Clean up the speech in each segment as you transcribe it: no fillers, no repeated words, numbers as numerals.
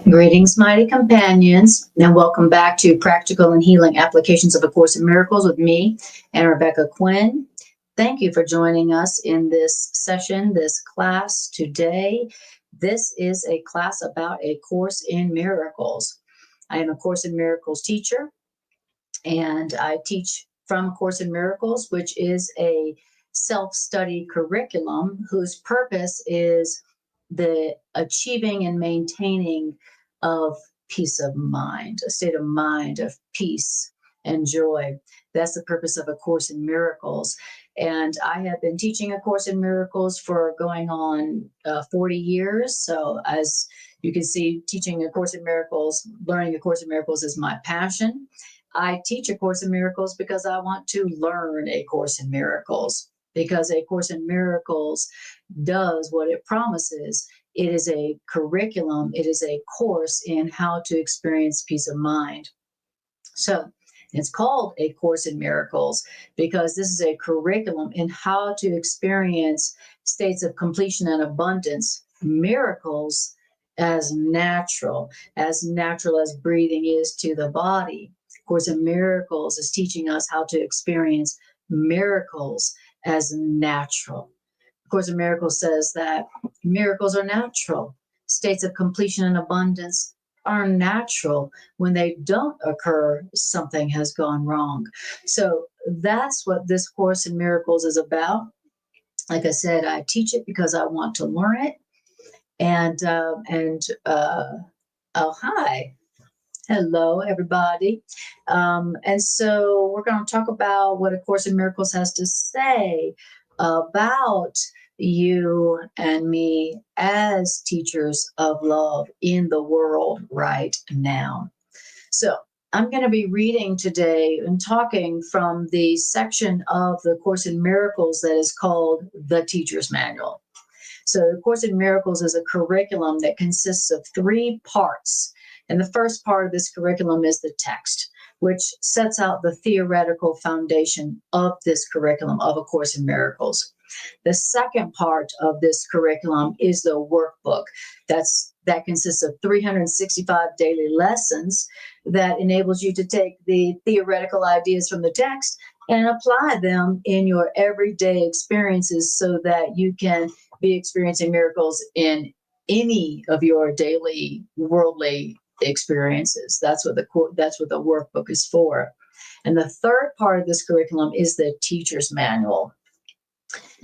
Greetings, mighty companions, and welcome back to Practical and Healing Applications of A Course in Miracles with me and Rebecca Quinn. Thank you for joining us in this session, this class today. This is a class about A Course in Miracles. I am a Course in Miracles teacher, and I teach from A Course in Miracles, which is a self-study curriculum whose purpose is the achieving and maintaining of peace of mind, a state of mind of peace and joy. That's the purpose of A Course in Miracles. And I have been teaching A Course in Miracles for going on 40 years. So as you can see, teaching A Course in Miracles, learning A Course in Miracles is my passion. I teach A Course in Miracles because I want to learn A Course in Miracles, because A Course in Miracles does what it promises. It is a curriculum, it is a course in how to experience peace of mind. So it's called A Course in Miracles because this is a curriculum in how to experience states of completion and abundance, miracles as natural as breathing is to the body. Course in Miracles is teaching us how to experience miracles as natural. Course in Miracles says that miracles are natural. States of completion and abundance are natural. When they don't occur, something has gone wrong. So that's what this Course in Miracles is about. Like I said, I teach it because I want to learn it. Oh, hi. Hello, everybody. And so we're going to talk about what A Course in Miracles has to say about you and me as teachers of love in the world right now. So I'm going to be reading today and talking from the section of the Course in Miracles that is called the Teacher's Manual. So the Course in Miracles is a curriculum that consists of 3 parts. And the first part of this curriculum is the text, which sets out the theoretical foundation of this curriculum of A Course in Miracles. The second part of this curriculum is the workbook. That consists of 365 daily lessons that enables you to take the theoretical ideas from the text and apply them in your everyday experiences so that you can be experiencing miracles in any of your daily worldly experiences. That's what the workbook is for. And the third part of this curriculum is the teacher's manual.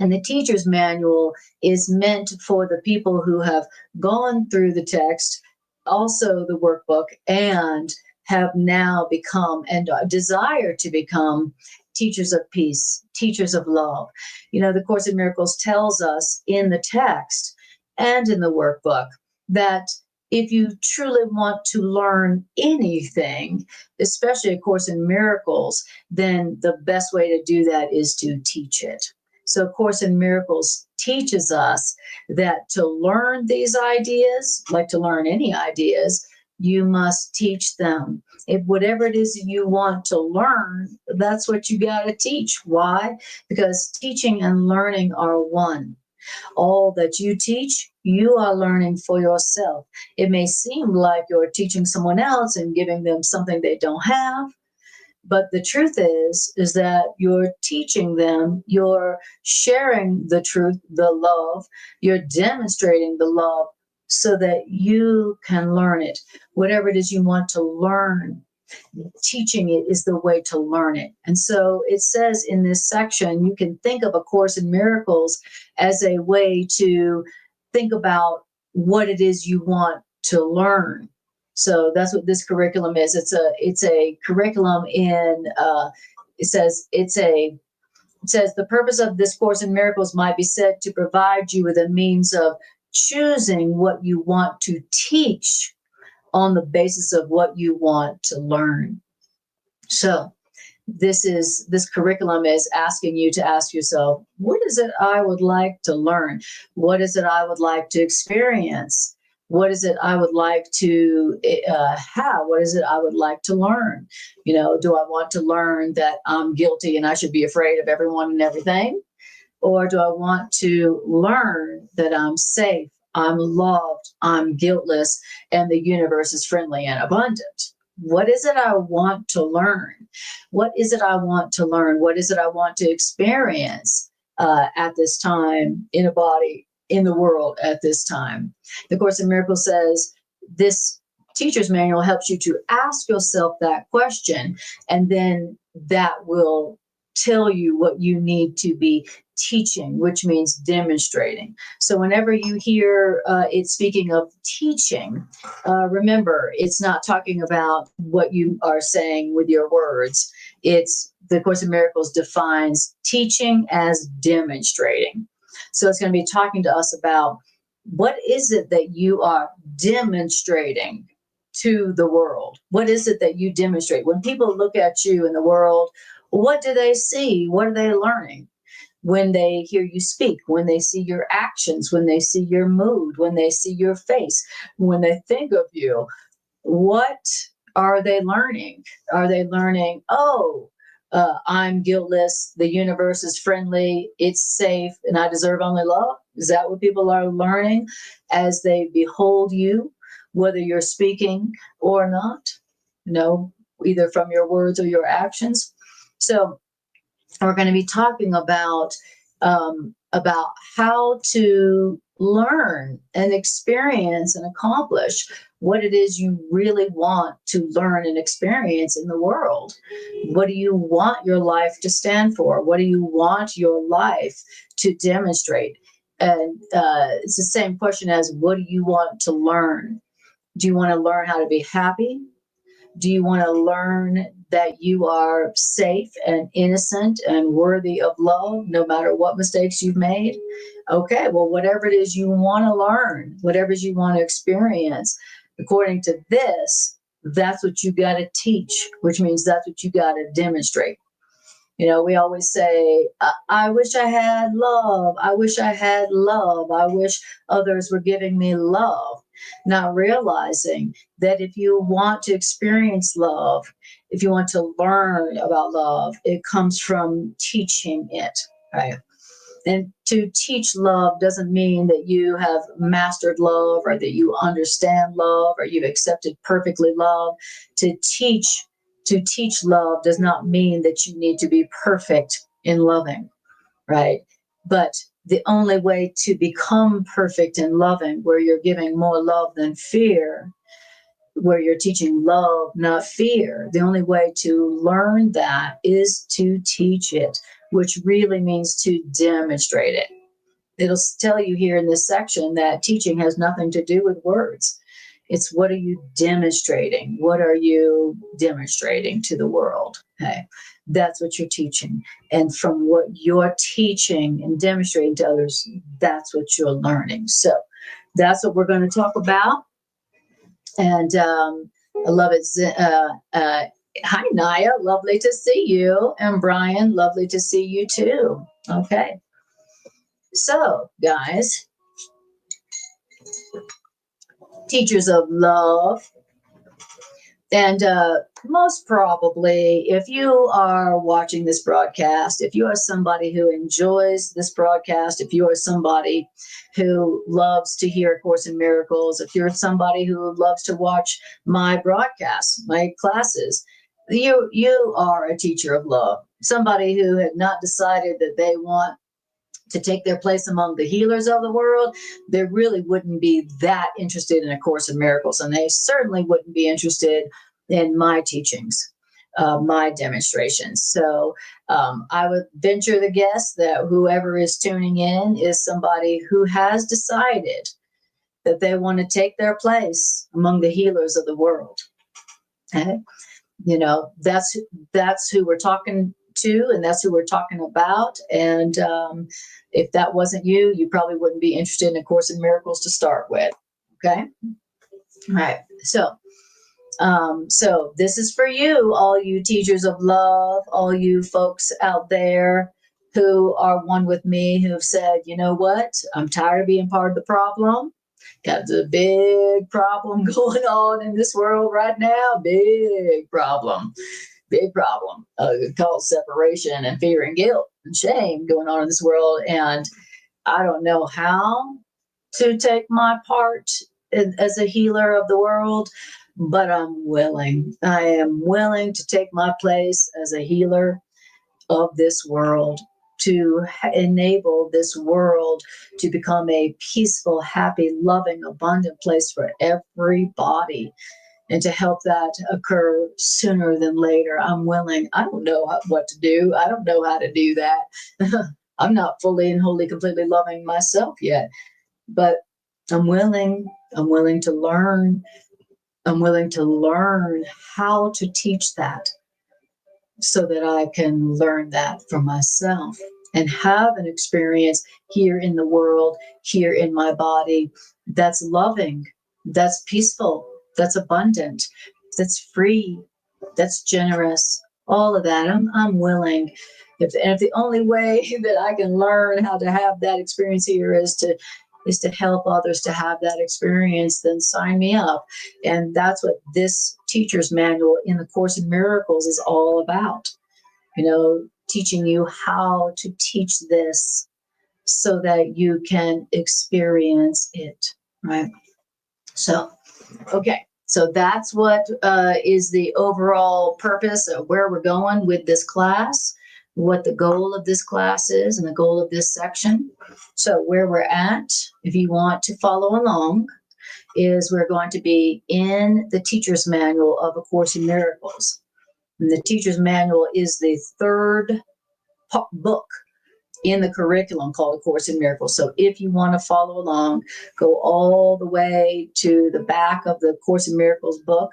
And the teacher's manual is meant for the people who have gone through the text, also the workbook, and have now become and desire to become teachers of peace, teachers of love. You know, the Course in Miracles tells us in the text and in the workbook that if you truly want to learn anything, especially A Course in Miracles, then the best way to do that is to teach it. So Course in Miracles teaches us that to learn these ideas, like to learn any ideas, you must teach them. If whatever it is you want to learn, that's what you got to teach. Why? Because teaching and learning are one. All that you teach, you are learning for yourself. It may seem like you're teaching someone else and giving them something they don't have, but the truth is that you're teaching them, you're sharing the truth, the love, you're demonstrating the love so that you can learn it. Whatever it is you want to learn, teaching it is the way to learn it. And so it says in this section, you can think of A Course in Miracles as a way to think about what it is you want to learn. So that's what this curriculum is. It's a curriculum in it says the purpose of this Course in Miracles might be said to provide you with a means of choosing what you want to teach on the basis of what you want to learn. So this curriculum is asking you to ask yourself, what is it I would like to learn? What is it I would like to experience? What is it I would like to have? What is it I would like to learn? You know, do I want to learn that I'm guilty and I should be afraid of everyone and everything? Or do I want to learn that I'm safe, I'm loved, I'm guiltless, and the universe is friendly and abundant. What is it I want to learn? What is it I want to learn? What is it I want to experience at this time in a body, in the world at this time? The Course in Miracles says this teacher's manual helps you to ask yourself that question, and then that will tell you what you need to be teaching, which means demonstrating. So whenever you hear it speaking of teaching, remember, it's not talking about what you are saying with your words. It's the Course in Miracles defines teaching as demonstrating. So it's going to be talking to us about what is it that you are demonstrating to the world? What is it that you demonstrate? When people look at you in the world, what do they see? What are they learning? When they hear you speak, when they see your actions, when they see your mood, when they see your face, when they think of you, what are they learning? Are they learning, I'm guiltless, the universe is friendly, it's safe, and I deserve only love? Is that what people are learning as they behold you, whether you're speaking or not? Either from your words or your actions. So we're going to be talking about how to learn and experience and accomplish what it is you really want to learn and experience in the world. What do you want your life to stand for? What do you want your life to demonstrate? And it's the same question as, what do you want to learn? Do you want to learn how to be happy? Do you want to learn that you are safe and innocent and worthy of love, no matter what mistakes you've made? Okay, well, whatever it is you want to learn, whatever it is you want to experience, according to this, that's what you got to teach, which means that's what you got to demonstrate. We always say, I wish I had love. I wish I had love. I wish others were giving me love. Not realizing that if you want to experience love, if you want to learn about love, it comes from teaching it, right? And to teach love doesn't mean that you have mastered love or that you understand love or you've accepted perfectly love. To teach love does not mean that you need to be perfect in loving, right? But the only way to become perfect in loving, where you're giving more love than fear, where you're teaching love, not fear, the only way to learn that is to teach it, which really means to demonstrate it. It'll tell you here in this section that teaching has nothing to do with words. It's, what are you demonstrating? What are you demonstrating to the world? Okay. That's what you're teaching. And from what you're teaching and demonstrating to others, that's what you're learning. So that's what we're going to talk about. And I love it. Hi, Naya. Lovely to see you. And Brian, lovely to see you too. Okay. So, guys, teachers of love. And most probably, if you are watching this broadcast, if you are somebody who enjoys this broadcast, if you are somebody who loves to hear A Course in Miracles, if you're somebody who loves to watch my broadcasts, my classes, you are a teacher of love. Somebody who had not decided that they want to take their place among the healers of the world, they really wouldn't be that interested in A Course in Miracles. And they certainly wouldn't be interested in my teachings, my demonstrations. So I would venture the guess that whoever is tuning in is somebody who has decided that they want to take their place among the healers of the world. Okay? That's who we're talking to, and that's who we're talking about. And if that wasn't you, you probably wouldn't be interested in A Course in Miracles to start with. Okay. All right. So this is for you, all you teachers of love, all you folks out there who are one with me, who have said, you know what, I'm tired of being part of the problem. Got a big problem going on in this world right now. Big problem called separation and fear and guilt and shame going on in this world. And I don't know how to take my part as a healer of the world, but I'm willing. I am willing to take my place as a healer of this world, to enable this world to become a peaceful, happy, loving, abundant place for everybody, and to help that occur sooner than later. I'm willing. I don't know what to do. I don't know how to do that. I'm not fully and wholly, completely loving myself yet, but I'm willing. I'm willing to learn. I'm willing to learn how to teach that so that I can learn that for myself and have an experience here in the world, here in my body, that's loving, that's peaceful, that's abundant, that's free, that's generous, all of that. I'm willing. If the only way that I can learn how to have that experience here is to help others to have that experience, then sign me up. And that's what this teacher's manual in the Course in Miracles is all about. Teaching you how to teach this so that you can experience it, right? So, okay. So that's what is the overall purpose of where we're going with this class, what the goal of this class is, and the goal of this section. So where we're at, if you want to follow along, is we're going to be in the teacher's manual of A Course in Miracles. And the teacher's manual is the third book in the curriculum called A Course in Miracles. So if you want to follow along, go all the way to the back of the Course in Miracles book,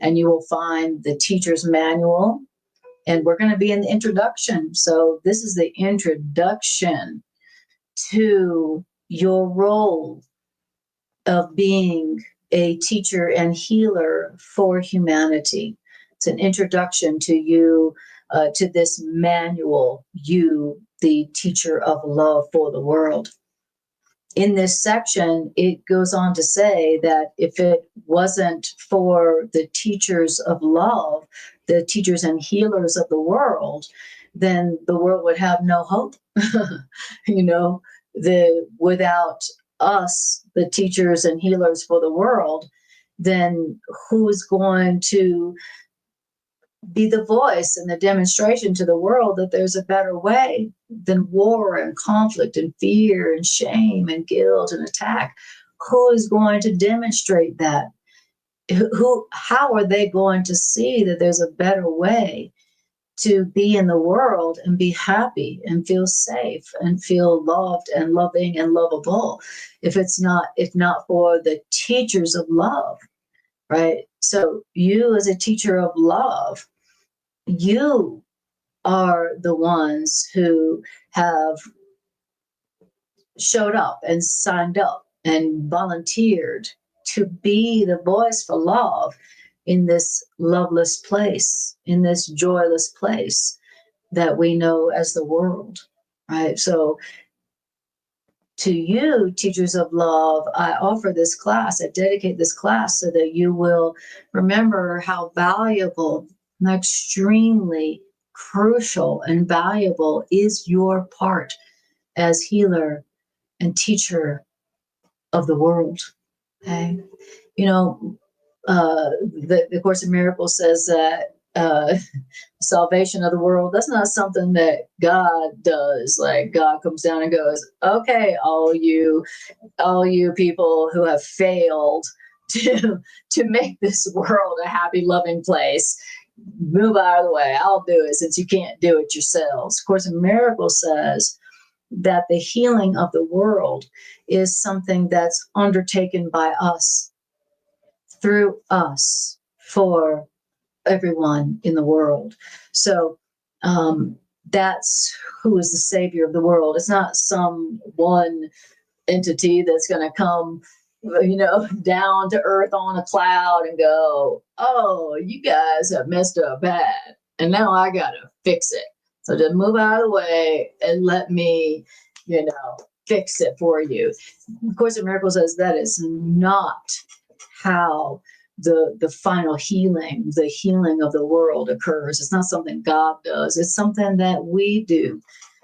and you will find the teacher's manual. And we're going to be in the introduction. So this is the introduction to your role of being a teacher and healer for humanity. It's an introduction to you, to this manual, you, the teacher of love for the world. In this section, it goes on to say that if it wasn't for the teachers of love, the teachers and healers of the world, then the world would have no hope. Without us, the teachers and healers for the world, then who's going to be the voice and the demonstration to the world that there's a better way than war and conflict and fear and shame and guilt and attack? Who is going to demonstrate that? How are they going to see that there's a better way to be in the world and be happy and feel safe and feel loved and loving and lovable if not for the teachers of love, right? So you, as a teacher of love, you are the ones who have showed up and signed up and volunteered to be the voice for love in this loveless place, in this joyless place that we know as the world, right? So to you, teachers of love, I offer this class, I dedicate this class so that you will remember how valuable and extremely crucial and valuable is your part as healer and teacher of the world. Okay. The Course in Miracles says that salvation of the world, that's not something that God does. Like God comes down and goes, okay, all you people who have failed to make this world a happy, loving place, move out of the way. I'll do it since you can't do it yourselves. Course in Miracles says that the healing of the world is something that's undertaken by us, through us, for everyone in the world. So that's who is the savior of the world. It's not some one entity that's going to come, down to earth on a cloud and go, oh, you guys have messed up bad, and now I got to fix it. So just move out of the way and let me, fix it for you. Of Course in Miracles says that is not how the final healing, the healing of the world occurs. It's not something God does. It's something that we do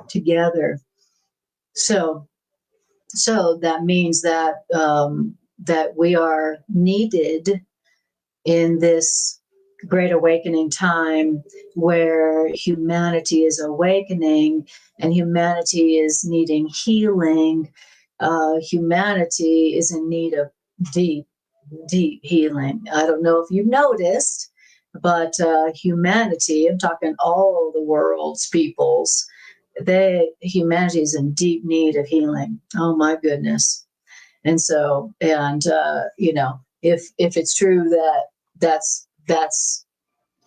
together. So So that means that that we are needed in this great awakening time where humanity is awakening and humanity is needing healing. Humanity is in need of deep, deep healing. I don't know if you've noticed, but humanity, I'm talking all the world's peoples, humanity is in deep need of healing. Oh my goodness. And so, and if it's true that that's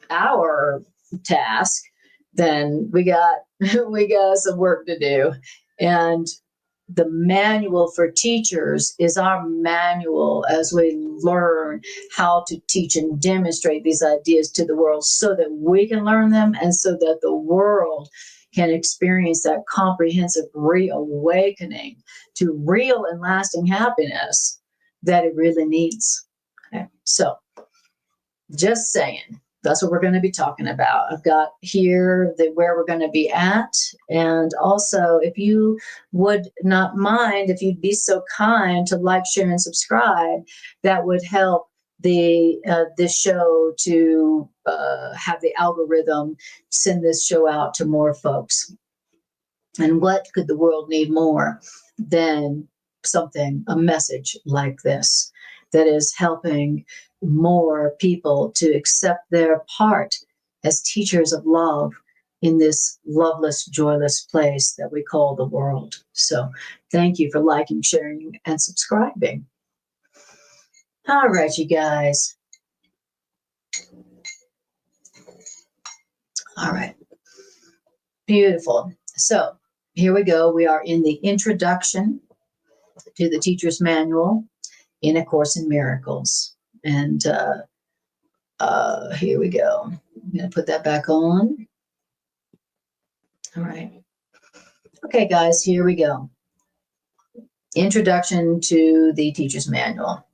our task, then we got we got some work to do. And the manual for teachers is our manual as we learn how to teach and demonstrate these ideas to the world so that we can learn them and so that the world can experience that comprehensive reawakening to real and lasting happiness that it really needs. Okay. So just saying, that's what we're going to be talking about. I've got here where we're going to be at. And also, if you would not mind, if you'd be so kind to like, share, and subscribe, that would help this show to have the algorithm send this show out to more folks. And what could the world need more than a message like this that is helping more people to accept their part as teachers of love in this loveless, joyless place that we call the world. So thank you for liking, sharing, and subscribing. All right, you guys. All right. Beautiful. So here we go. We are in the introduction to the Teacher's Manual in A Course in Miracles. And here we go. I'm going to put that back on. All right. Okay, guys, here we go. Introduction to the Teacher's Manual.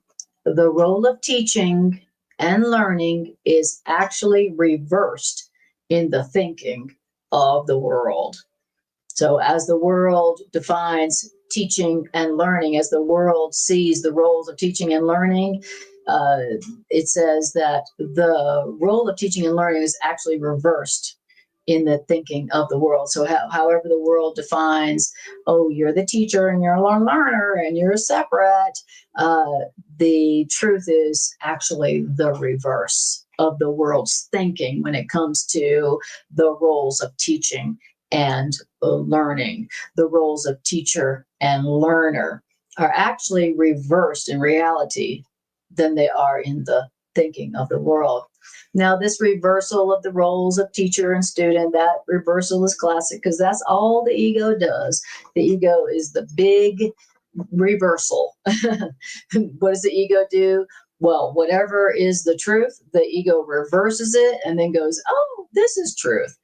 The role of teaching and learning is actually reversed in the thinking of the world. So as the world defines teaching and learning, as the world sees the roles of teaching and learning, it says that the role of teaching and learning is actually reversed in the thinking of the world. So however the world defines, oh, you're the teacher and you're a learner and you're separate, the truth is actually the reverse of the world's thinking when it comes to the roles of teaching and learning. The roles of teacher and learner are actually reversed in reality than they are in the thinking of the world. Now, this reversal of the roles of teacher and student, that reversal is classic because that's all the ego does. The ego is the big reversal. What does the ego do? Well, whatever is the truth, the ego reverses it and then goes, oh, this is truth.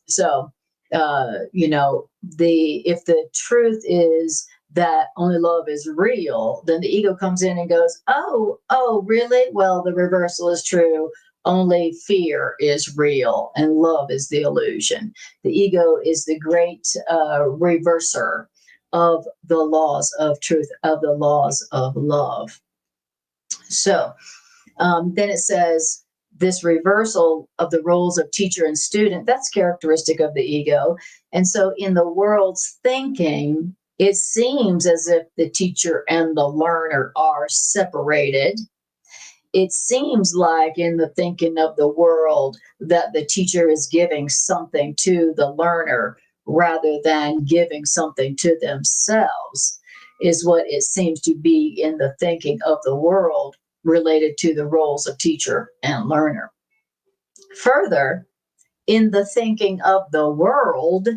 So, if the truth is that only love is real, then the ego comes in and goes, oh, really? Well, the reversal is true. Only fear is real and love is the illusion. The ego is the great reverser of the laws of truth, of the laws of love. So then it says, this reversal of the roles of teacher and student, that's characteristic of the ego. And so in the world's thinking, it seems as if the teacher and the learner are separated. It seems like in the thinking of the world that the teacher is giving something to the learner rather than giving something to themselves, is what it seems to be in the thinking of the world related to the roles of teacher and learner. Further, in the thinking of the world,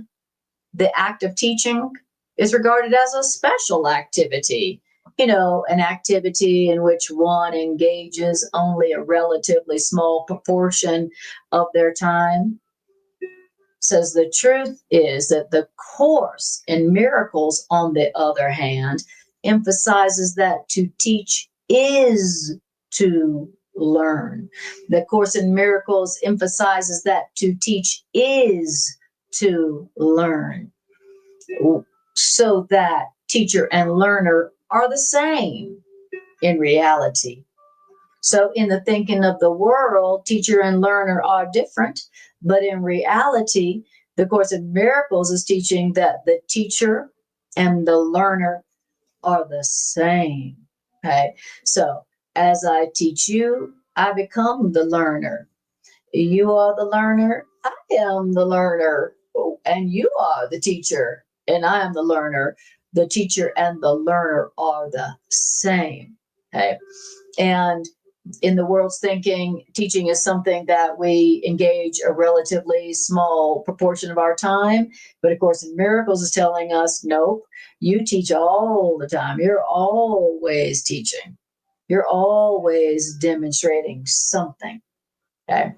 the act of teaching is regarded as a special activity, an activity in which one engages only a relatively small proportion of their time. Says the truth is that the Course in Miracles, on the other hand, emphasizes that to teach is to learn. The Course in Miracles emphasizes that to teach is to learn. So that teacher and learner are the same in reality. So in the thinking of the world, teacher and learner are different, but in reality, the Course in Miracles is teaching that the teacher and the learner are the same. Okay. So as I teach you, I become the learner. You are the learner. I am the learner. And you are the teacher. And I am the learner. The teacher and the learner are the same. Okay. And in the world's thinking, teaching is something that we engage a relatively small proportion of our time. But of course, in Miracles is telling us, nope, you teach all the time. You're always teaching. You're always demonstrating something. Okay.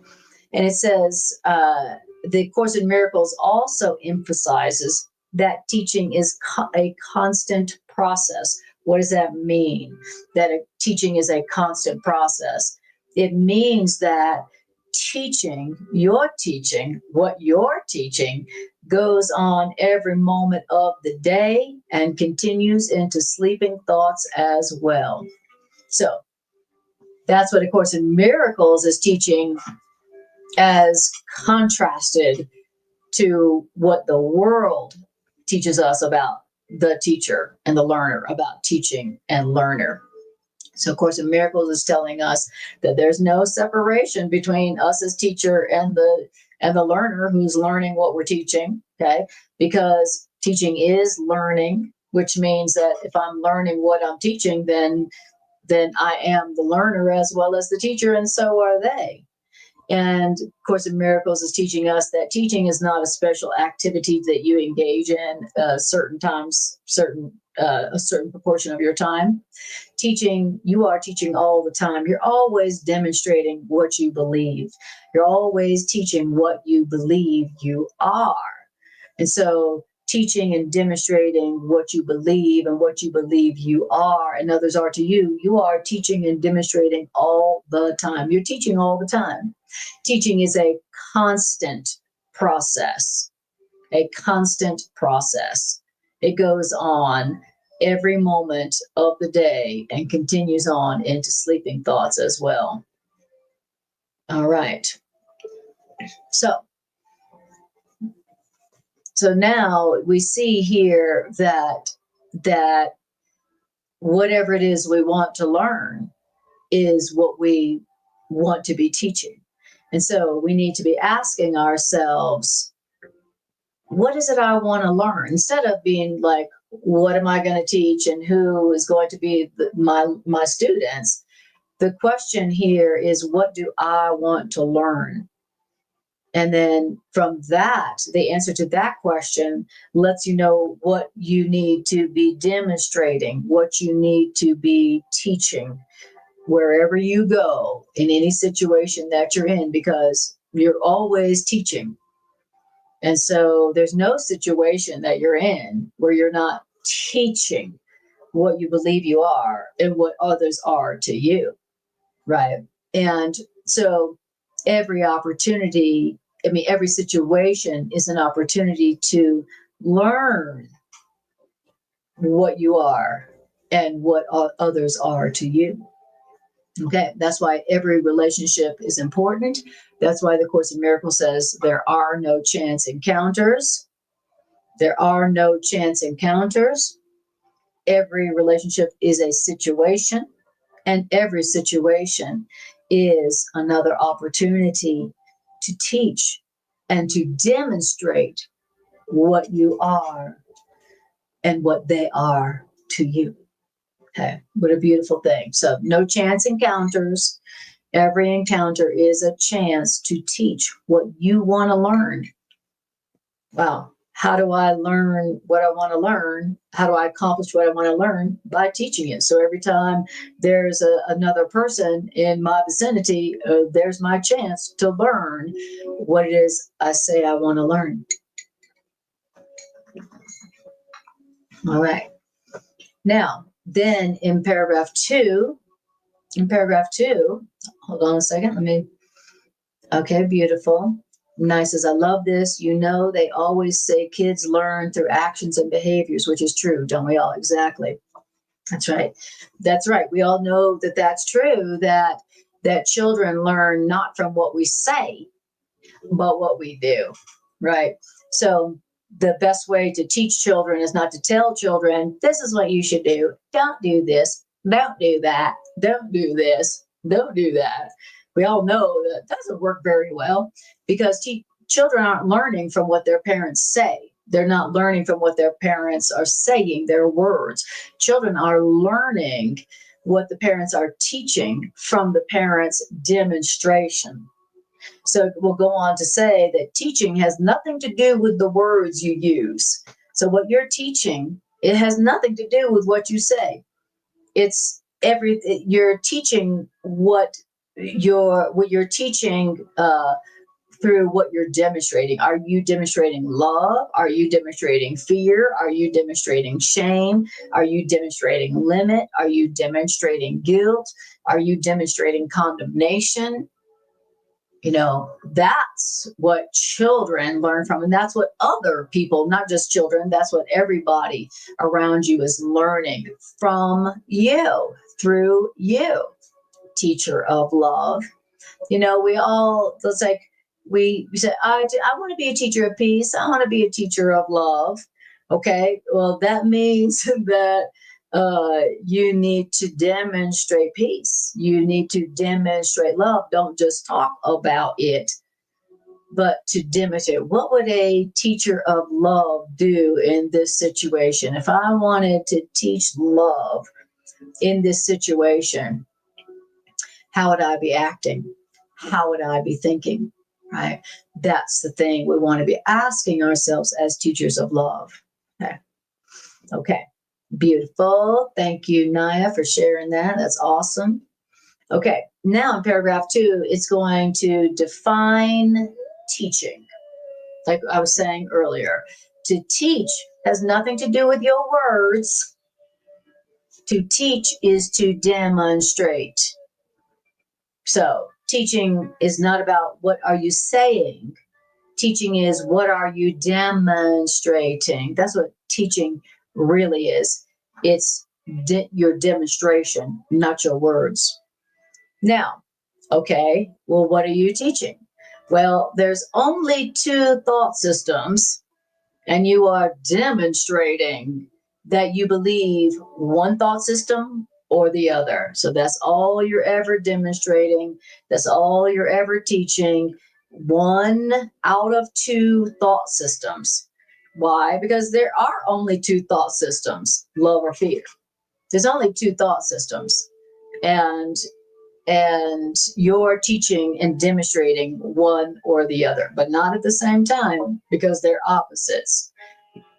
And it says, the Course in Miracles also emphasizes that teaching is a constant process. What does that mean? That teaching is a constant process. It means that what you're teaching goes on every moment of the day and continues into sleeping thoughts as well. So that's what A Course in Miracles is teaching, as contrasted to what the world teaches us about the teacher and the learner, about teaching and learner. So, of course, in Miracles is telling us that there's no separation between us as teacher and the learner who's learning what we're teaching. Okay, because teaching is learning, which means that if I'm learning what I'm teaching, then I am the learner as well as the teacher, and so are they. And Course in Miracles is teaching us that teaching is not a special activity that you engage in certain times, a certain proportion of your time. Teaching, you are teaching all the time. You're always demonstrating what you believe. You're always teaching what you believe you are. And so teaching and demonstrating what you believe and what you believe you are and others are to you, you are teaching and demonstrating all the time. You're teaching all the time. Teaching is a constant process, a constant process. It goes on every moment of the day and continues on into sleeping thoughts as well. All right. So now we see here that whatever it is we want to learn is what we want to be teaching. And so we need to be asking ourselves, what is it I want to learn? Instead of being like, what am I going to teach and who is going to be my students? The question here is, what do I want to learn? And then from that, the answer to that question lets you know what you need to be demonstrating, what you need to be teaching, wherever you go, in any situation that you're in, because you're always teaching. And so there's no situation that you're in where you're not teaching what you believe you are and what others are to you, right? And so every situation is an opportunity to learn what you are and what others are to you. Okay, that's why every relationship is important. That's why the Course in Miracles says there are no chance encounters. There are no chance encounters. Every relationship is a situation, and every situation is another opportunity to teach and to demonstrate what you are and what they are to you. Okay, what a beautiful thing. So, no chance encounters. Every encounter is a chance to teach what you want to learn. Wow. How do I learn what I want to learn? How do I accomplish what I want to learn? By teaching it. So every time there's another person in my vicinity, there's my chance to learn what it is I say I want to learn. All right. Now, then in paragraph two, hold on a second. Okay, beautiful. Nice as I love this. You know, they always say kids learn through actions and behaviors, which is true, don't we all? Exactly. That's right. That's right. We all know that that's true, that children learn not from what we say, but what we do. Right. So the best way to teach children is not to tell children, this is what you should do. Don't do this. Don't do that. Don't do this. Don't do that. We all know that doesn't work very well because children aren't learning from what their parents say. They're not learning from what their parents are saying, their words. Children are learning what the parents are teaching from the parents' demonstration. So we'll go on to say that teaching has nothing to do with the words you use. So what you're teaching, it has nothing to do with what you say. It's you're teaching what you're teaching through what you're demonstrating. Are you demonstrating love? Are you demonstrating fear? Are you demonstrating shame? Are you demonstrating limit? Are you demonstrating guilt? Are you demonstrating condemnation? You know, that's what children learn from. And that's what other people, not just children, that's what everybody around you is learning from you, through you, teacher of love. You know, it's like we say, I want to be a teacher of peace. I want to be a teacher of love. Okay. Well, that means that you need to demonstrate peace. You need to demonstrate love. Don't just talk about it, but to demonstrate. What would a teacher of love do in this situation? If I wanted to teach love in this situation, how would I be acting? How would I be thinking? Right? That's the thing we want to be asking ourselves as teachers of love. Okay. Okay. Beautiful. Thank you, Naya, for sharing that. That's awesome. Okay. Now in paragraph 2, it's going to define teaching. Like I was saying earlier, to teach has nothing to do with your words. To teach is to demonstrate. So teaching is not about what are you saying. Teaching is what are you demonstrating. That's what teaching really is. It's your demonstration, not your words. Now, okay, well, what are you teaching? Well, there's only 2 thought systems, and you are demonstrating that you believe one thought system or the other. So that's all you're ever demonstrating. That's all you're ever teaching. 1 out of 2 thought systems. Why? Because there are only 2 thought systems, love or fear. There's only 2 thought systems. And you're teaching and demonstrating one or the other, but not at the same time because they're opposites.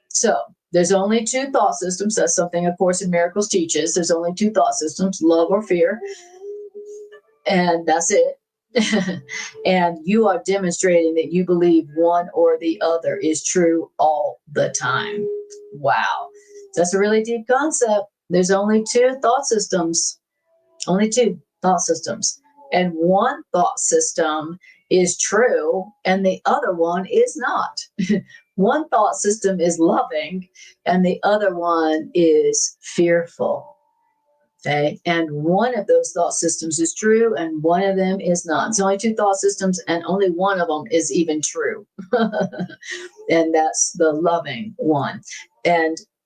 So there's only 2 thought systems. That's something A Course in Miracles teaches. There's only 2 thought systems, love or fear. And that's it. And you are demonstrating that you believe one or the other is true all the time. Wow. That's a really deep concept. There's only 2 thought systems. Only 2 thought systems. And one thought system is true and the other one is not. One thought system is loving and the other one is fearful. Okay. And one of those thought systems is true and one of them is not. It's only 2 thought systems and only one of them is even true. And that's the loving one.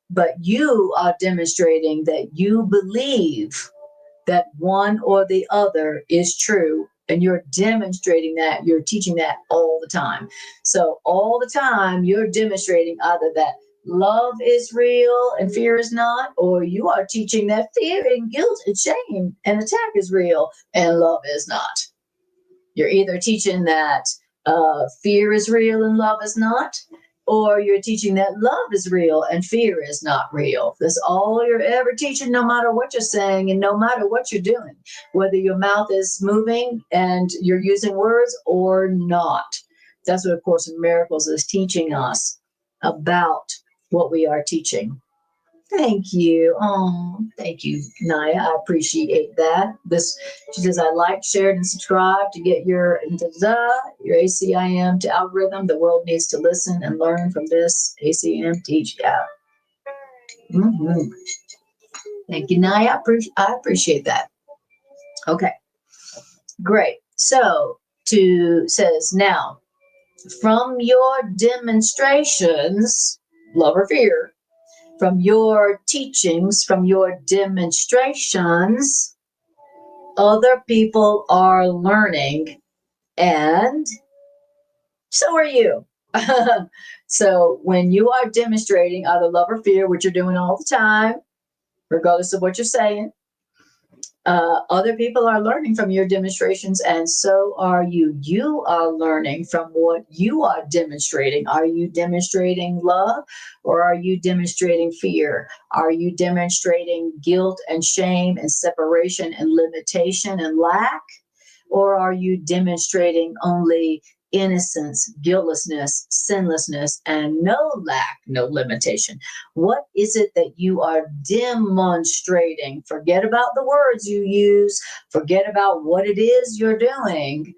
But you are demonstrating that you believe that one or the other is true. And you're demonstrating that, you're teaching that all the time. So all the time you're demonstrating either that love is real and fear is not, or you are teaching that fear and guilt and shame and attack is real and love is not. You're either teaching that fear is real and love is not, or you're teaching that love is real and fear is not real. That's all you're ever teaching, no matter what you're saying and no matter what you're doing, whether your mouth is moving and you're using words or not. That's what A Course in Miracles is teaching us about what we are teaching. Thank you. Oh, thank you, Naya. I appreciate that. This she says, I like, shared, and subscribe to get your your ACIM to algorithm. The world needs to listen and learn from this ACM teach. Yeah. Mm-hmm. Thank you, Naya. I appreciate that. Okay, great. So to says now from your demonstrations, love or fear, from your teachings, from your demonstrations, other people are learning, and so are you. So when you are demonstrating either love or fear, which you're doing all the time, regardless of what you're saying, other people are learning from your demonstrations, and so are you. You are learning from what you are demonstrating. Are you demonstrating love, or are you demonstrating fear? Are you demonstrating guilt and shame and separation and limitation and lack? Or are you demonstrating only innocence, guiltlessness, sinlessness, and no lack, no limitation? What is it that you are demonstrating? Forget about the words you use, forget about what it is you're doing.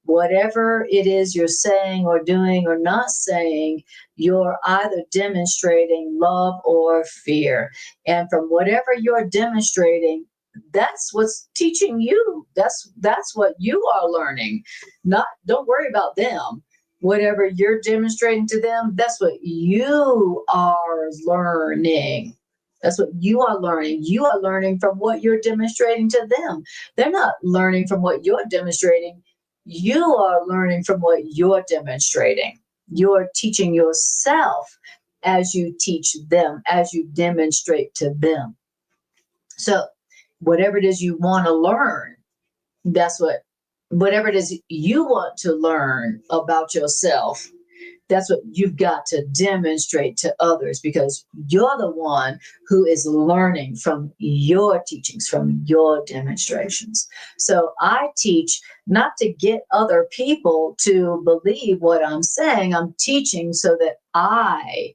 Whatever it is you're saying or doing or not saying, you're either demonstrating love or fear. And from whatever you're demonstrating, that's what's teaching you. That's what you are learning. Not don't worry about them. Whatever you're demonstrating to them, that's what you are learning. That's what you are learning. You are learning from what you're demonstrating to them. They're not learning from what you're demonstrating. You are learning from what you're demonstrating. You're teaching yourself as you teach them, as you demonstrate to them. So, whatever it is you want to learn, that's whatever it is you want to learn about yourself, that's what you've got to demonstrate to others, because you're the one who is learning from your teachings, from your demonstrations. So I teach not to get other people to believe what I'm saying. I'm teaching so that I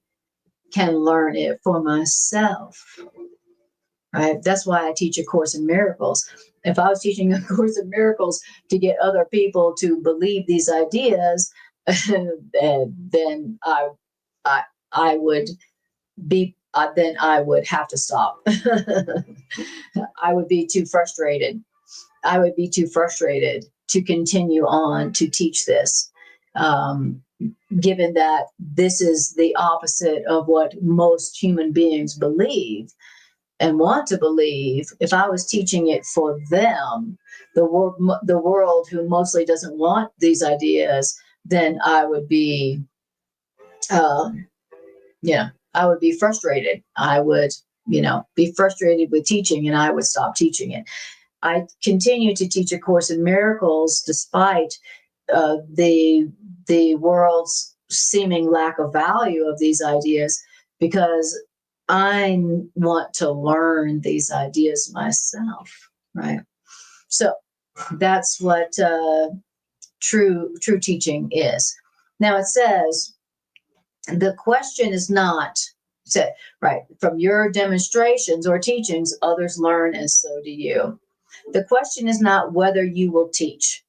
can learn it for myself. Right? That's why I teach A Course in Miracles. If I was teaching A Course in Miracles to get other people to believe these ideas, then I, I would be, then I would have to stop. I would be too frustrated. I would be too frustrated to continue on to teach this. Given that this is the opposite of what most human beings believe and want to believe. If I was teaching it for them, the world who mostly doesn't want these ideas, then I would be, um, I would be frustrated. I would, be frustrated with teaching, and I would stop teaching it. I continue to teach A Course in Miracles despite the world's seeming lack of value of these ideas, because I want to learn these ideas myself, right? So that's what true teaching is. Now it says the question is not said right from your demonstrations or teachings, others learn, and so do you. The question is not whether you will teach.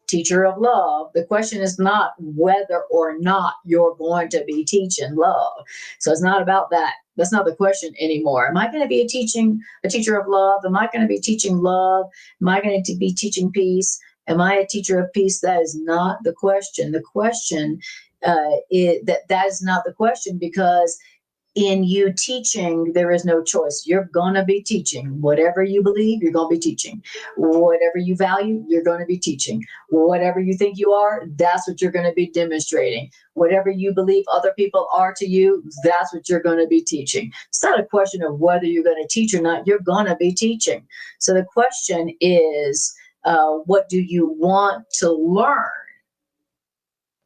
Teacher of love, the question is not whether or not you're going to be teaching love. So it's not about that. That's not the question anymore. Am I going to be a teacher of love? Am I going to be teaching love? Am I going to be teaching peace? Am I a teacher of peace? That is not the question. The question that is not the question, because in you teaching, there is no choice. You're going to be teaching. Whatever you believe, you're going to be teaching. Whatever you value, you're going to be teaching. Whatever you think you are, that's what you're going to be demonstrating. Whatever you believe other people are to you, that's what you're going to be teaching. It's not a question of whether you're going to teach or not. You're going to be teaching. So the question is, what do you want to learn?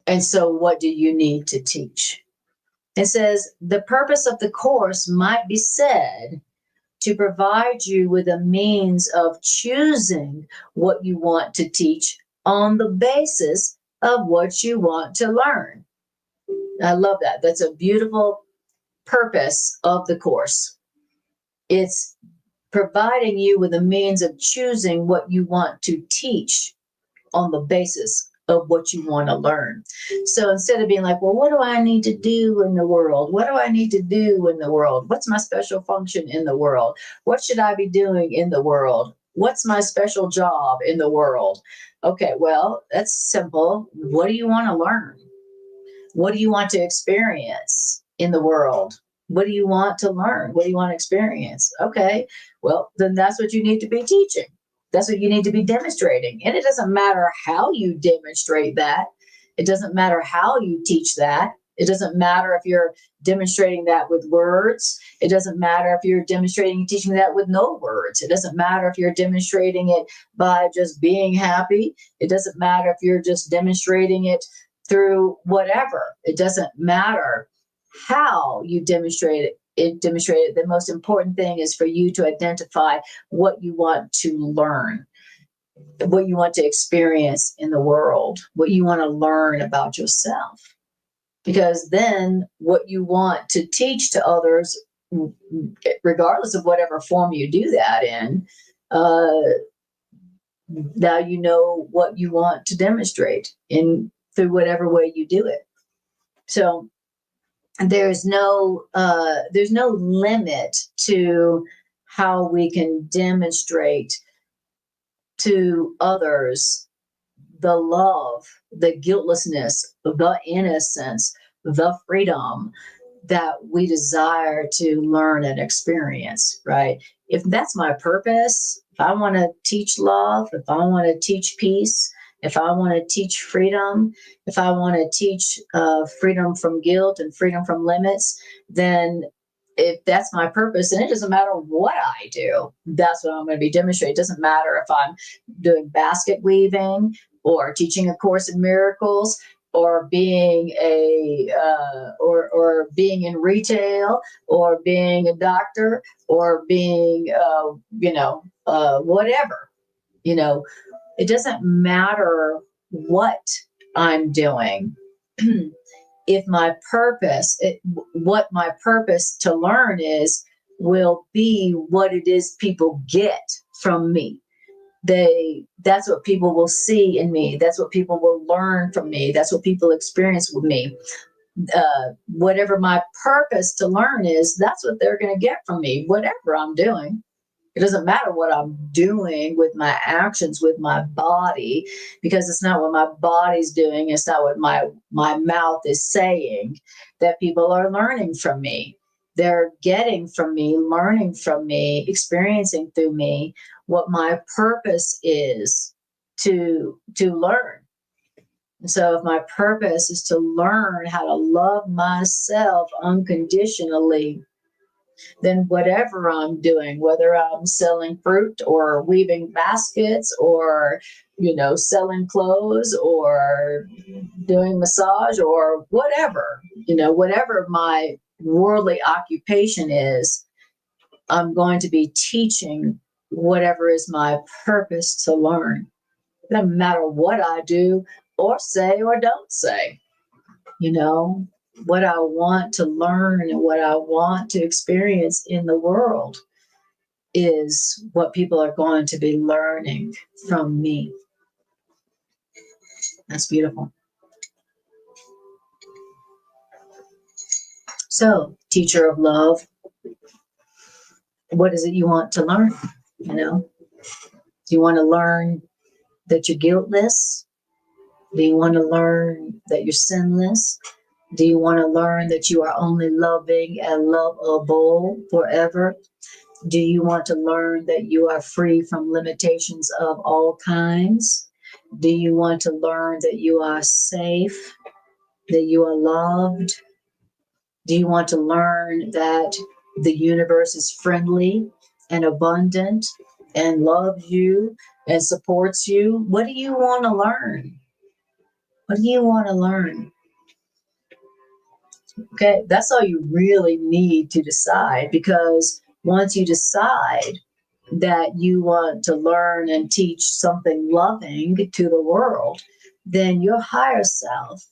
And so what do you need to teach? It says, the purpose of the course might be said to provide you with a means of choosing what you want to teach on the basis of what you want to learn. I love that. That's a beautiful purpose of the course. It's providing you with a means of choosing what you want to teach on the basis of what you want to learn. So instead of being like, well, what do I need to do in the world? What do I need to do in the world? What's my special function in the world? What should I be doing in the world? What's my special job in the world? Okay, well, that's simple. What do you want to learn? What do you want to experience in the world? What do you want to learn? What do you want to experience? Okay, well, then that's what you need to be teaching. That's what you need to be demonstrating. And it doesn't matter how you demonstrate that. It doesn't matter how you teach that. It doesn't matter if you're demonstrating that with words. It doesn't matter if you're demonstrating and teaching that with no words. It doesn't matter if you're demonstrating it by just being happy. It doesn't matter if you're just demonstrating it through whatever. It doesn't matter how you demonstrate it. The most important thing is for you to identify what you want to learn, what you want to experience in the world, what you want to learn about yourself. Because then what you want to teach to others, regardless of whatever form you do that in, now you know what you want to demonstrate in through whatever way you do it. So there's no limit to how we can demonstrate to others the love, the guiltlessness, the innocence, the freedom that we desire to learn and experience, right? If that's my purpose, if I want to teach love, if I want to teach peace, if I want to teach freedom, if I want to teach freedom from guilt and freedom from limits, then if that's my purpose, and it doesn't matter what I do, that's what I'm going to be demonstrating. It doesn't matter if I'm doing basket weaving or teaching a course in miracles or being or being in retail or being a doctor or being whatever. It doesn't matter what I'm doing. If what my purpose to learn is, will be what it is people get from me. That's what people will see in me. That's what people will learn from me. That's what people experience with me. Whatever my purpose to learn is, that's what they're going to get from me, whatever I'm doing. It doesn't matter what I'm doing with my actions, with my body, because it's not what my body's doing. It's not what my mouth is saying that people are learning from me. They're getting from me, learning from me, experiencing through me what my purpose is to learn. And so if my purpose is to learn how to love myself unconditionally, then whatever I'm doing, whether I'm selling fruit or weaving baskets or, selling clothes or doing massage or whatever, whatever my worldly occupation is, I'm going to be teaching whatever is my purpose to learn. It doesn't matter what I do or say or don't say, what I want to learn and what I want to experience in the world is what people are going to be learning from me. That's beautiful. So, teacher of love, what is it you want to learn? Do you want to learn that you're guiltless? Do you want to learn that you're sinless? Do you want to learn that you are only loving and lovable forever? Do you want to learn that you are free from limitations of all kinds? Do you want to learn that you are safe, that you are loved? Do you want to learn that the universe is friendly and abundant and loves you and supports you? What do you want to learn? What do you want to learn? Okay, that's all you really need to decide, because once you decide that you want to learn and teach something loving to the world, then your higher self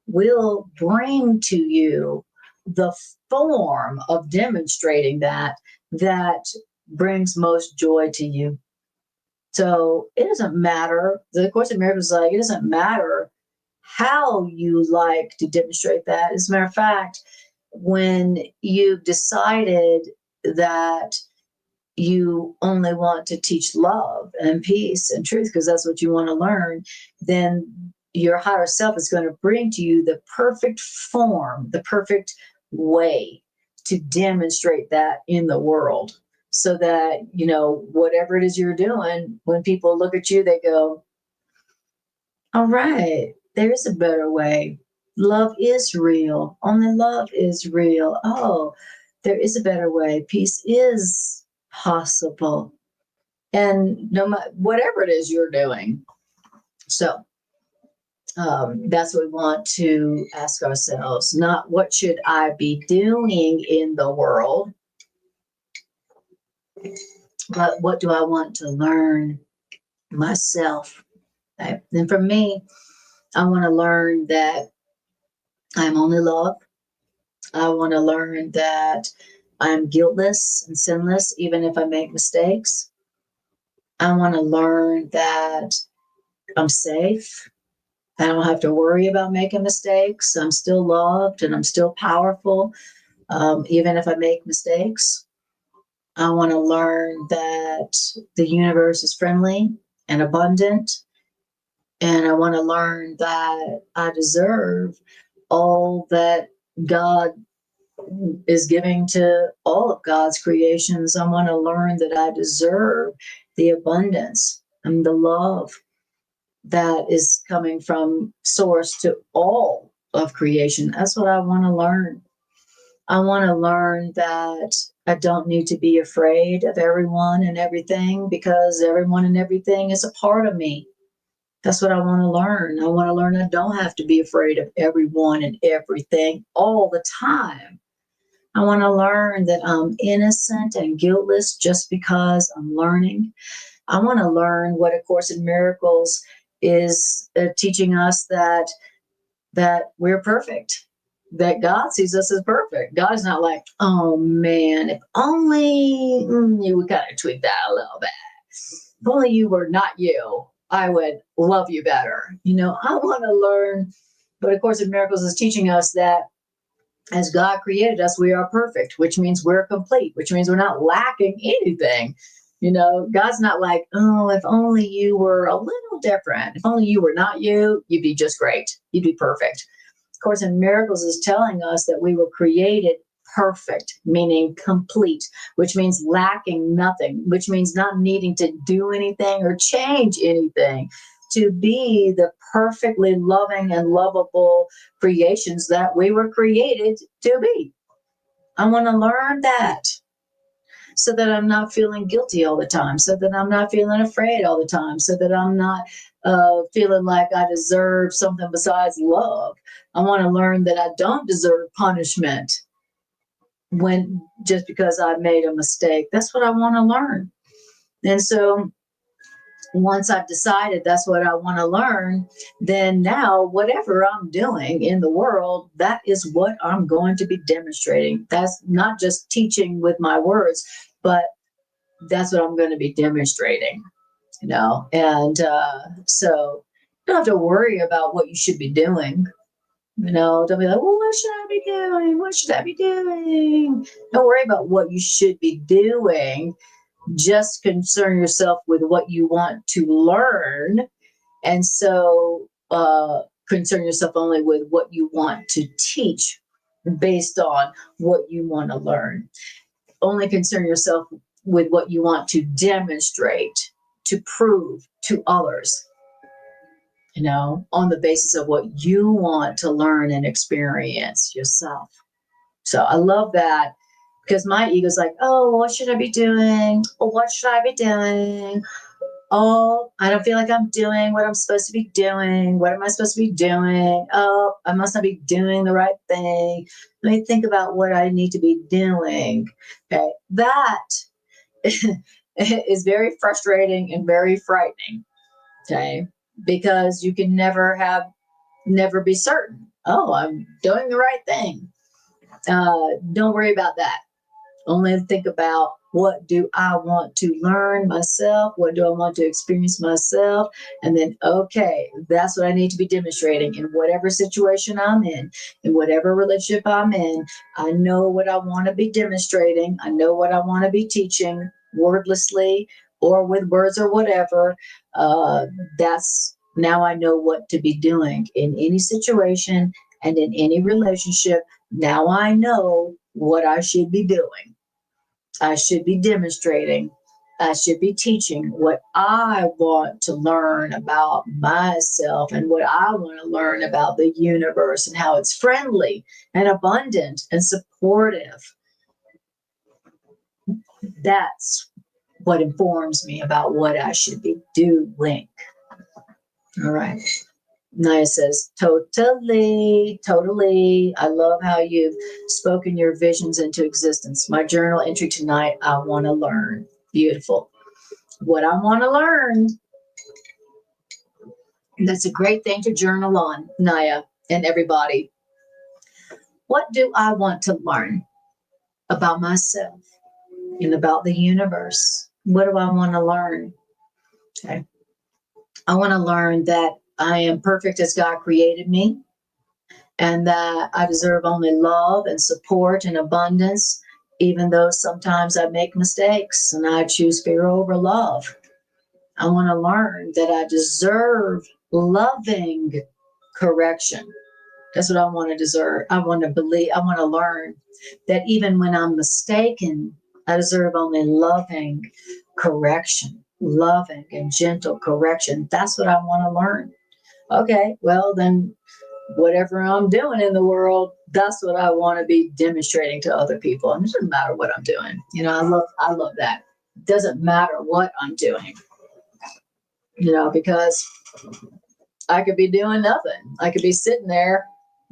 will bring to you the form of demonstrating that that brings most joy to you. So it doesn't matter. The Course in Miracles is like, it doesn't matter how you like to demonstrate that. As a matter of fact, when you've decided that you only want to teach love and peace and truth because that's what you want to learn, then your higher self is going to bring to you the perfect form, the perfect way to demonstrate that in the world. So that, whatever it is you're doing, when people look at you, they go, all right, there is a better way. Love is real. Only love is real. Oh, there is a better way. Peace is possible. And no matter whatever it is you're doing. So that's what we want to ask ourselves, not what should I be doing in the world, but what do I want to learn myself? Okay? And for me, I want to learn that I'm only love. I want to learn that I'm guiltless and sinless, even if I make mistakes. I want to learn that I'm safe. I don't have to worry about making mistakes. I'm still loved and I'm still powerful, even if I make mistakes. I want to learn that the universe is friendly and abundant. And I want to learn that I deserve all that God is giving to all of God's creations. I want to learn that I deserve the abundance and the love that is coming from source to all of creation. That's what I want to learn. I want to learn that I don't need to be afraid of everyone and everything because everyone and everything is a part of me. That's what I want to learn. I want to learn I don't have to be afraid of everyone and everything all the time. I want to learn that I'm innocent and guiltless just because I'm learning. I want to learn what A Course in Miracles is teaching us, that we're perfect, that God sees us as perfect. God's not like, oh man, if only you would kind of tweak that a little bit. If only you were not you, I would love you better. I want to learn, but A Course in Miracles is teaching us that as God created us, we are perfect, which means we're complete, which means we're not lacking anything. God's not like, oh, if only you were a little different. If only you were not you, you'd be just great. You'd be perfect. Of Course in Miracles is telling us that we were created perfect, meaning complete, which means lacking nothing, which means not needing to do anything or change anything, to be the perfectly loving and lovable creations that we were created to be. I want to learn that so that I'm not feeling guilty all the time, so that I'm not feeling afraid all the time, so that I'm not feeling like I deserve something besides love. I want to learn that I don't deserve punishment when just because I made a mistake. That's what I want to learn. And so once I've decided that's what I want to learn, then now whatever I'm doing in the world, that is what I'm going to be demonstrating. That's not just teaching with my words, but that's what I'm going to be demonstrating, And so you don't have to worry about what you should be doing. Don't be like, well, what should I be doing? What should I be doing? Don't worry about what you should be doing. Just concern yourself with what you want to learn. And so concern yourself only with what you want to teach based on what you want to learn. Only concern yourself with what you want to demonstrate, to prove to others, on the basis of what you want to learn and experience yourself. So I love that. Because my ego's like, oh, what should I be doing? Oh, what should I be doing? Oh, I don't feel like I'm doing what I'm supposed to be doing. What am I supposed to be doing? Oh, I must not be doing the right thing. Let me think about what I need to be doing. Okay, that is very frustrating and very frightening. Okay, because you can never be certain. Oh, I'm doing the right thing. Don't worry about that. Only think about What do I want to learn myself? What do I want to experience myself? And then, okay, that's what I need to be demonstrating in whatever situation I'm in whatever relationship I'm in. I know what I want to be demonstrating. I know what I want to be teaching wordlessly or with words or whatever. That's now I know what to be doing in any situation and in any relationship. Now I know what I should be doing. I should be demonstrating. I should be teaching what I want to learn about myself and what I want to learn about the universe and how it's friendly and abundant and supportive. That's what informs me about what I should be doing. All right. Naya says, totally, totally. I love how you've spoken your visions into existence. My journal entry tonight, I want to learn. Beautiful. What I want to learn. That's a great thing to journal on, Naya, and everybody. What do I want to learn about myself and about the universe? What do I want to learn? Okay. I want to learn that I am perfect as God created me, and that I deserve only love and support and abundance, even though sometimes I make mistakes and I choose fear over love. I want to learn that I deserve loving correction. That's what I want to deserve. I want to believe, I want to learn that even when I'm mistaken, I deserve only loving correction, loving and gentle correction. That's what I want to learn. Okay, well, then whatever I'm doing in the world, that's what I want to be demonstrating to other people. And it doesn't matter what I'm doing. I love that. It doesn't matter what I'm doing, because I could be doing nothing. I could be sitting there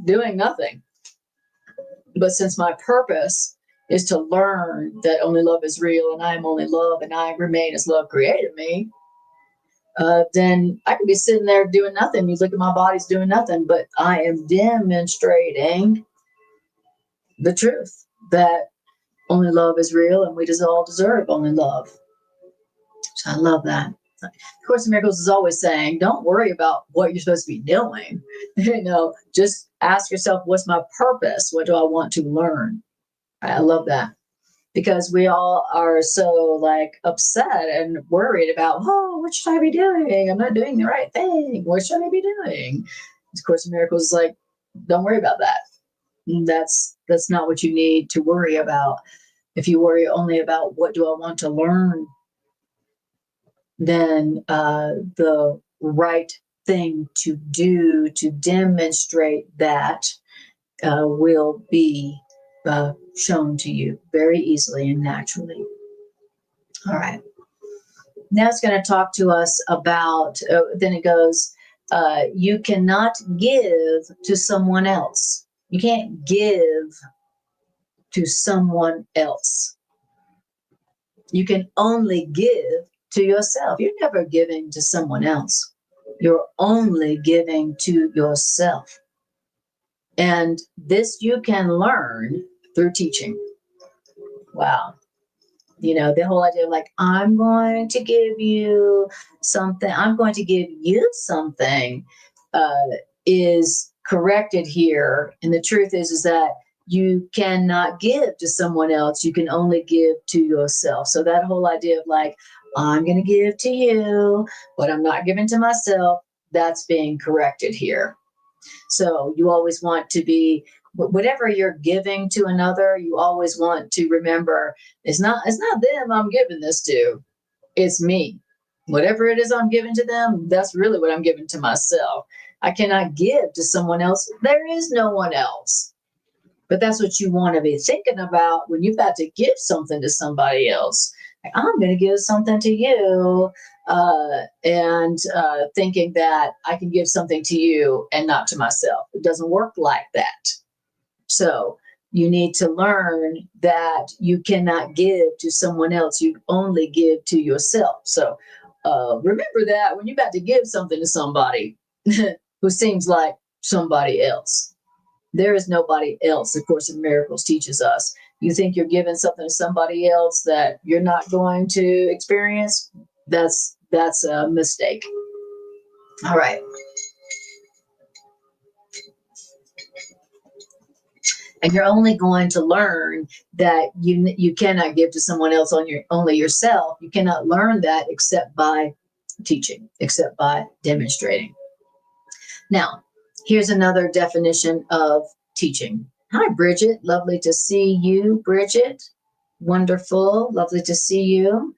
doing nothing. But since my purpose is to learn that only love is real and I am only love and I remain as love created me, then I could be sitting there doing nothing. You look at my body's doing nothing, but I am demonstrating the truth that only love is real and we just all deserve only love. So I love that. Course in Miracles is always saying, don't worry about what you're supposed to be doing. Just ask yourself, what's my purpose? What do I want to learn? I love that. Because we all are so upset and worried about, what should I be doing? I'm not doing the right thing. What should I be doing? Of Course in Miracles is like, don't worry about that. That's not what you need to worry about. If you worry only about what do I want to learn, then the right thing to do to demonstrate that will be shown to you very easily and naturally. All right. Now it's going to talk to us about, then it goes, you cannot give to someone else. You can't give to someone else. You can only give to yourself. You're never giving to someone else. You're only giving to yourself. And this you can learn through teaching. Wow. The whole idea of I'm going to give you something, I'm going to give you something is corrected here. And the truth is that you cannot give to someone else. You can only give to yourself. So that whole idea of I'm going to give to you, but I'm not giving to myself, that's being corrected here. So you always want to be, whatever you're giving to another, you always want to remember it's not them I'm giving this to, it's me. Whatever it is I'm giving to them, that's really what I'm giving to myself. I cannot give to someone else. There is no one else. But that's what you want to be thinking about when you've got to give something to somebody else. I'm going to give something to you, and thinking that I can give something to you and not to myself. It doesn't work like that. So you need to learn that you cannot give to someone else. You only give to yourself. So remember that when you're about to give something to somebody who seems like somebody else. There is nobody else, of Course in Miracles teaches us. you think you're giving something to somebody else that you're not going to experience, that's a mistake. All right. And you're only going to learn that you cannot give to someone else only yourself. You cannot learn that except by teaching, except by demonstrating. Now, here's another definition of teaching. Hi, Bridget. Lovely to see you, Bridget. Wonderful. Lovely to see you.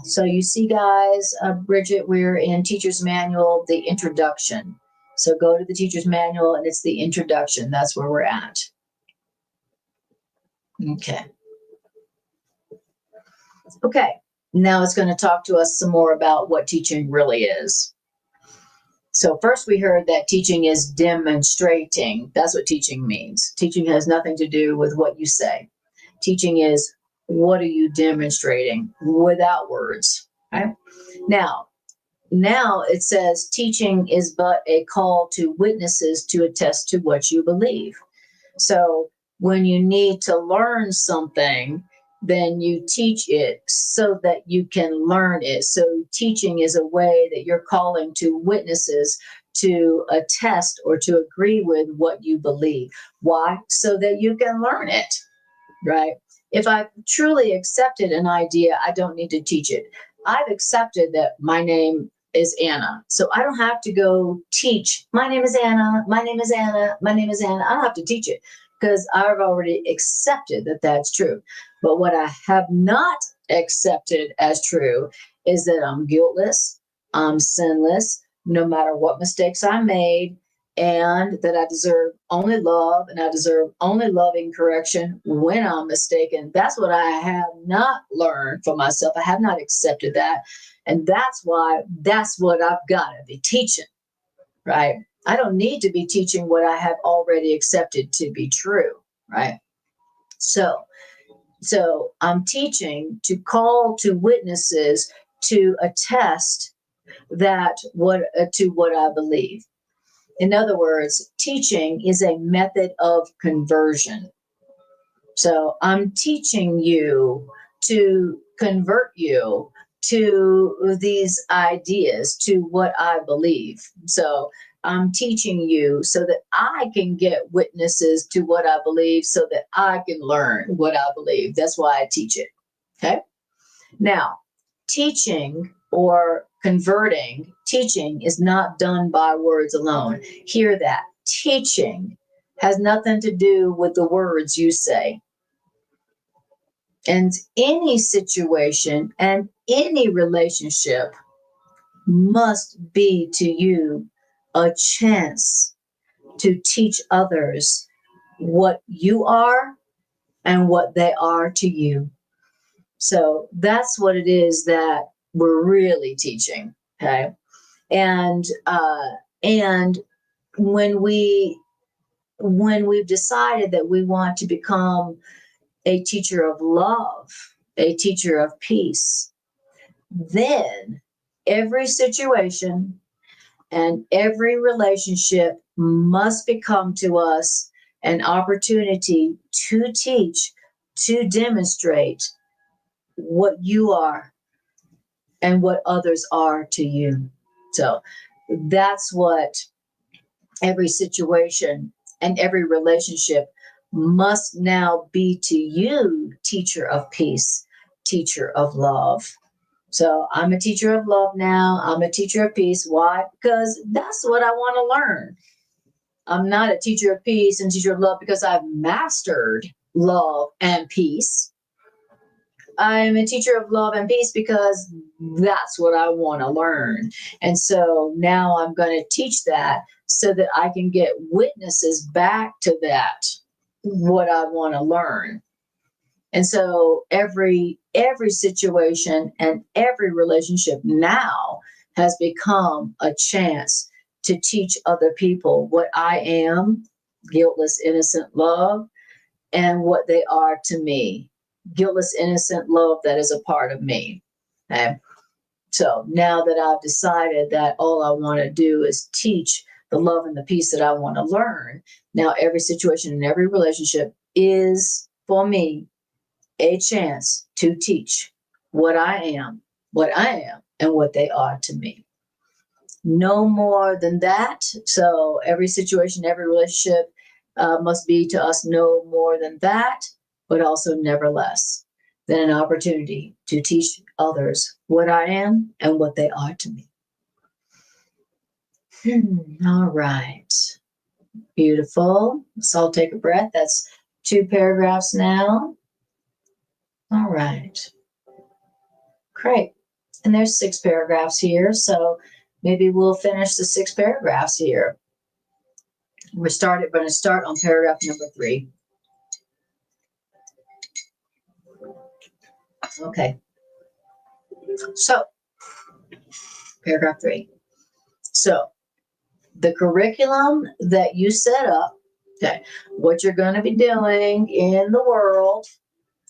So you see, guys, Bridget, we're in Teacher's Manual, the introduction. So go to the Teacher's Manual, and it's the introduction. That's where we're at. Okay. Okay. Now it's going to talk to us some more about what teaching really is. So first we heard that teaching is demonstrating. That's what teaching means. Teaching has nothing to do with what you say. Teaching is, what are you demonstrating without words? Right? Now it says teaching is but a call to witnesses to attest to what you believe. So when you need to learn something, then you teach it so that you can learn it. So teaching is a way that you're calling to witnesses to attest or to agree with what you believe. Why? So that you can learn it, right? If I've truly accepted an idea, I don't need to teach it. I've accepted that my name is Anna. So I don't have to go teach, my name is Anna, my name is Anna, my name is Anna. I don't have to teach it because I've already accepted that that's true. But what I have not accepted as true is that I'm guiltless, I'm sinless, no matter what mistakes I made, and that I deserve only love and I deserve only loving correction when I'm mistaken. That's what I have not learned for myself. I have not accepted that. And that's why that's what I've got to be teaching, right? I don't need to be teaching what I have already accepted to be true, right? So I'm teaching to call to witnesses to attest that to what I believe. In other words, teaching is a method of conversion. So I'm teaching you to convert you to these ideas, to what I believe. So I'm teaching you so that I can get witnesses to what I believe, so that I can learn what I believe. That's why I teach it. Okay. Now, teaching or converting, teaching is not done by words alone. Hear that. Teaching has nothing to do with the words you say. And any situation and any relationship must be to you a chance to teach others what you are and what they are to you. So that's what it is that we're really teaching. Okay. And when we've decided that we want to become a teacher of love, a teacher of peace, then every situation and every relationship must become to us an opportunity to teach, to demonstrate what you are and what others are to you. So that's what every situation and every relationship must now be to you, teacher of peace, teacher of love. So I'm a teacher of love now. I'm a teacher of peace. Why? Because that's what I want to learn. I'm not a teacher of peace and teacher of love because I've mastered love and peace. I'm a teacher of love and peace because that's what I want to learn. And so now I'm going to teach that so that I can get witnesses back to that, what I want to learn. And so every situation and every relationship now has become a chance to teach other people what I am, guiltless, innocent love, and what they are to me, guiltless, innocent love that is a part of me. Okay? So now that I've decided that all I want to do is teach the love and the peace that I want to learn. Now, every situation and every relationship is for me a chance to teach what I am, and what they are to me. No more than that. So every situation, every relationship must be to us no more than that, but also never less than an opportunity to teach others what I am and what they are to me. All right. Beautiful. So I'll take a breath. That's 2 paragraphs now. All right. Great. And there's 6 paragraphs here. So maybe we'll finish the 6 paragraphs here. We're going to start on paragraph number 3. Okay. So, paragraph 3. So, the curriculum that you set up, okay, what you're going to be doing in the world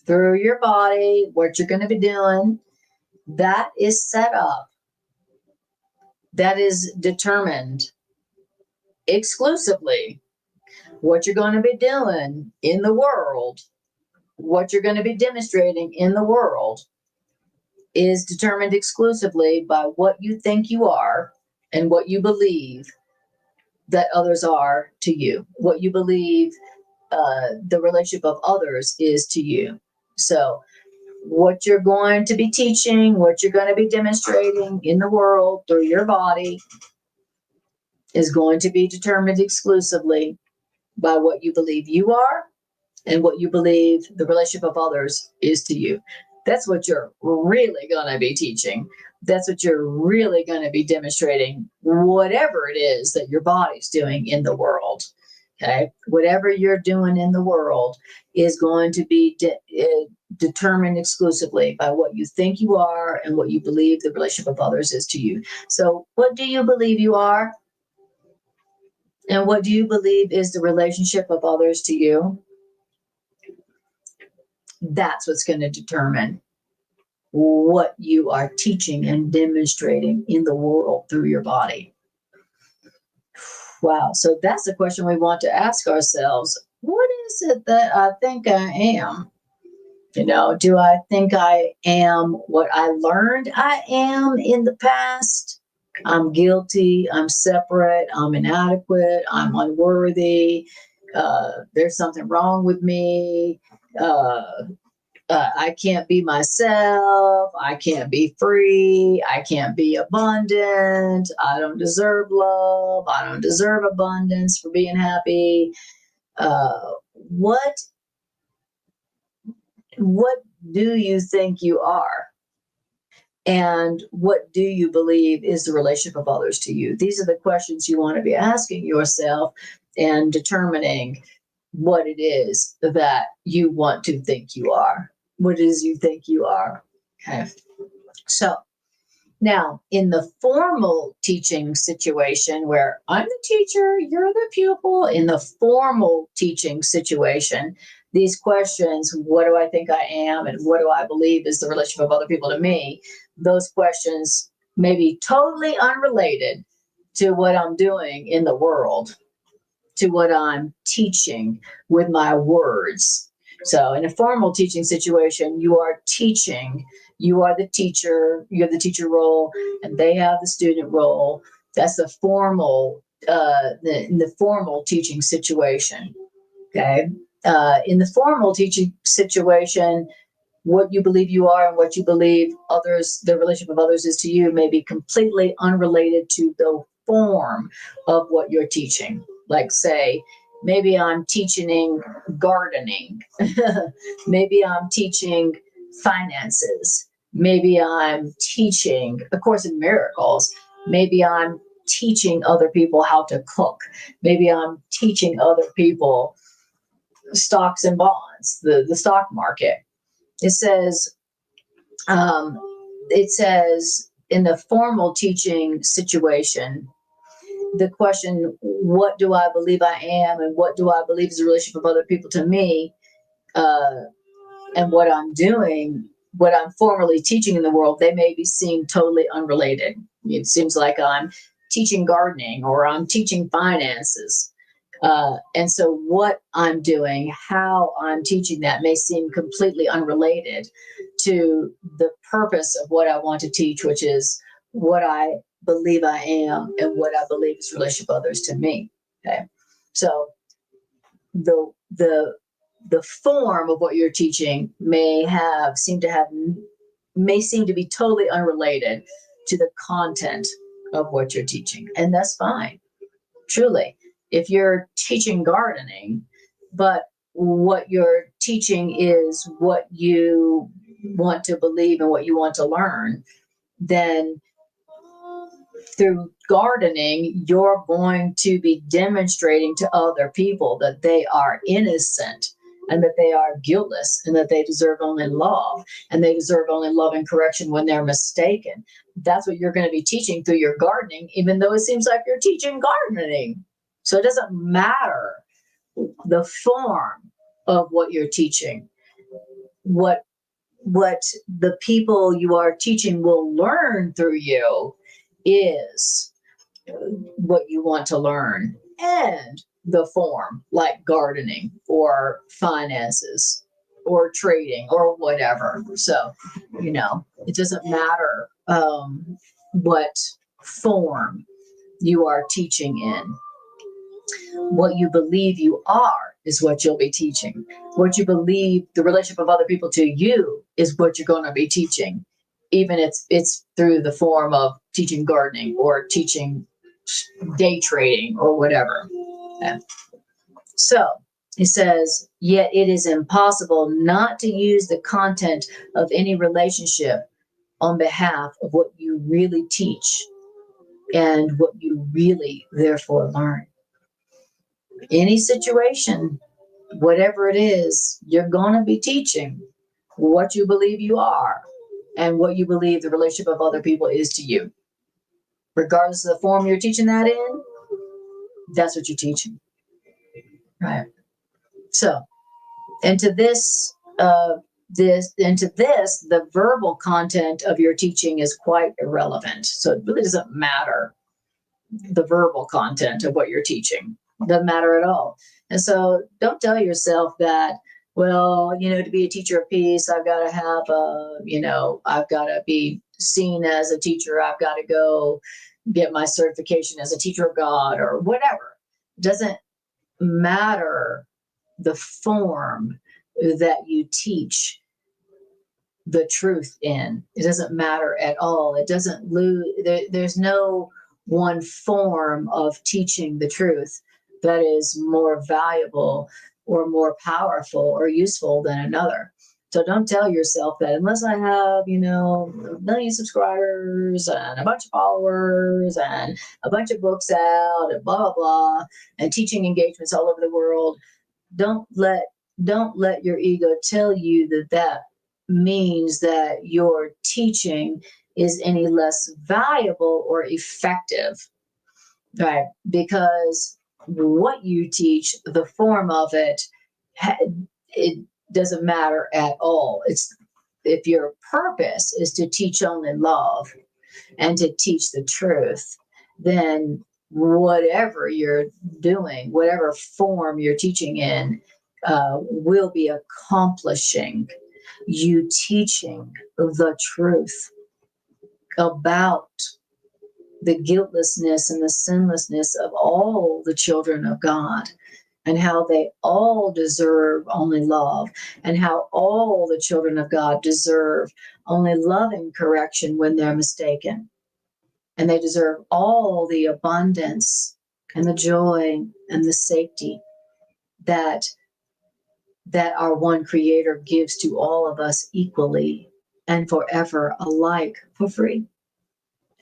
through your body, what you're going to be doing, that is set up. That is determined exclusively. What you're going to be doing in the world, what you're going to be demonstrating in the world is determined exclusively by what you think you are and what you believe that others are to you, what you believe the relationship of others is to you. So what you're going to be teaching, what you're going to be demonstrating in the world through your body is going to be determined exclusively by what you believe you are and what you believe the relationship of others is to you. That's what you're really going to be teaching. That's what you're really going to be demonstrating, whatever it is that your body's doing in the world. Okay. Whatever you're doing in the world is going to be determined exclusively by what you think you are and what you believe the relationship of others is to you. So what do you believe you are? And what do you believe is the relationship of others to you? That's what's going to determine what you are teaching and demonstrating in the world through your body. Wow. So that's the question we want to ask ourselves. What is it that I think I am? Do I think I am what I learned I am in the past? I'm guilty. I'm separate. I'm inadequate. I'm unworthy. There's something wrong with me. I can't be myself. I can't be free. I can't be abundant. I don't deserve love. I don't deserve abundance for being happy. What do you think you are? And what do you believe is the relationship of others to you? These are the questions you want to be asking yourself and determining what it is that you want to think you are. What it is you think you are. Okay. So now in the formal teaching situation where I'm the teacher, you're the pupil, in the formal teaching situation, these questions, what do I think I am and what do I believe is the relationship of other people to me, those questions may be totally unrelated to what I'm doing in the world, to what I'm teaching with my words. So in a formal teaching situation, you are teaching, you are the teacher, you have the teacher role, and they have the student role. That's the formal, in the formal teaching situation. Okay. In the formal teaching situation, what you believe you are and what you believe others, the relationship of others is to you may be completely unrelated to the form of what you're teaching. Like say, maybe I'm teaching gardening. Maybe I'm teaching finances. Maybe I'm teaching A Course in Miracles. Maybe I'm teaching other people how to cook. Maybe I'm teaching other people stocks and bonds, the stock market. It says in the formal teaching situation, the question, what do I believe I am and what do I believe is the relationship of other people to me, and what I'm doing, what I'm formally teaching in the world, they may be seen totally unrelated. It seems like I'm teaching gardening or I'm teaching finances. And so what I'm doing, how I'm teaching that may seem completely unrelated to the purpose of what I want to teach, which is what I believe I am and what I believe is relationship of others to me. Okay. So the form of what you're teaching may seem to be totally unrelated to the content of what you're teaching. And that's fine. Truly. If you're teaching gardening, but what you're teaching is what you want to believe and what you want to learn, then through gardening, you're going to be demonstrating to other people that they are innocent and that they are guiltless and that they deserve only love and they deserve only love and correction when they're mistaken. That's what you're going to be teaching through your gardening, even though it seems like you're teaching gardening. So it doesn't matter the form of what you're teaching. What the people you are teaching will learn through you is what you want to learn, and the form, like gardening or finances or trading or whatever. So, it doesn't matter what form you are teaching in. What you believe you are is what you'll be teaching. What you believe the relationship of other people to you is what you're going to be teaching, even if it's through the form of teaching gardening or teaching day trading or whatever. Okay. So he says, yet it is impossible not to use the content of any relationship on behalf of what you really teach and what you really therefore learn. Any situation, whatever it is, you're going to be teaching what you believe you are and what you believe the relationship of other people is to you. Regardless of the form you're teaching that in, that's what you're teaching. Right. So, into this, the verbal content of your teaching is quite irrelevant. So it really doesn't matter the verbal content of what you're teaching. Doesn't matter at all. And so don't tell yourself that, well, to be a teacher of peace, I've got to have I've got to be seen as a teacher. I've got to go get my certification as a teacher of God or whatever. It doesn't matter the form that you teach the truth in. It doesn't matter at all. It doesn't lose. There's no one form of teaching the truth that is more valuable or more powerful or useful than another. So don't tell yourself that unless I have, a million subscribers and a bunch of followers and a bunch of books out and blah, blah, blah, and teaching engagements all over the world, don't let your ego tell you that means that your teaching is any less valuable or effective, right? Because what you teach, the form of it doesn't matter at all. If your purpose is to teach only love and to teach the truth, then whatever you're doing, whatever form you're teaching in, will be accomplishing you teaching the truth about the guiltlessness and the sinlessness of all the children of God, and how they all deserve only love, and how all the children of God deserve only loving correction when they're mistaken. And they deserve all the abundance and the joy and the safety that our one Creator gives to all of us equally and forever alike for free.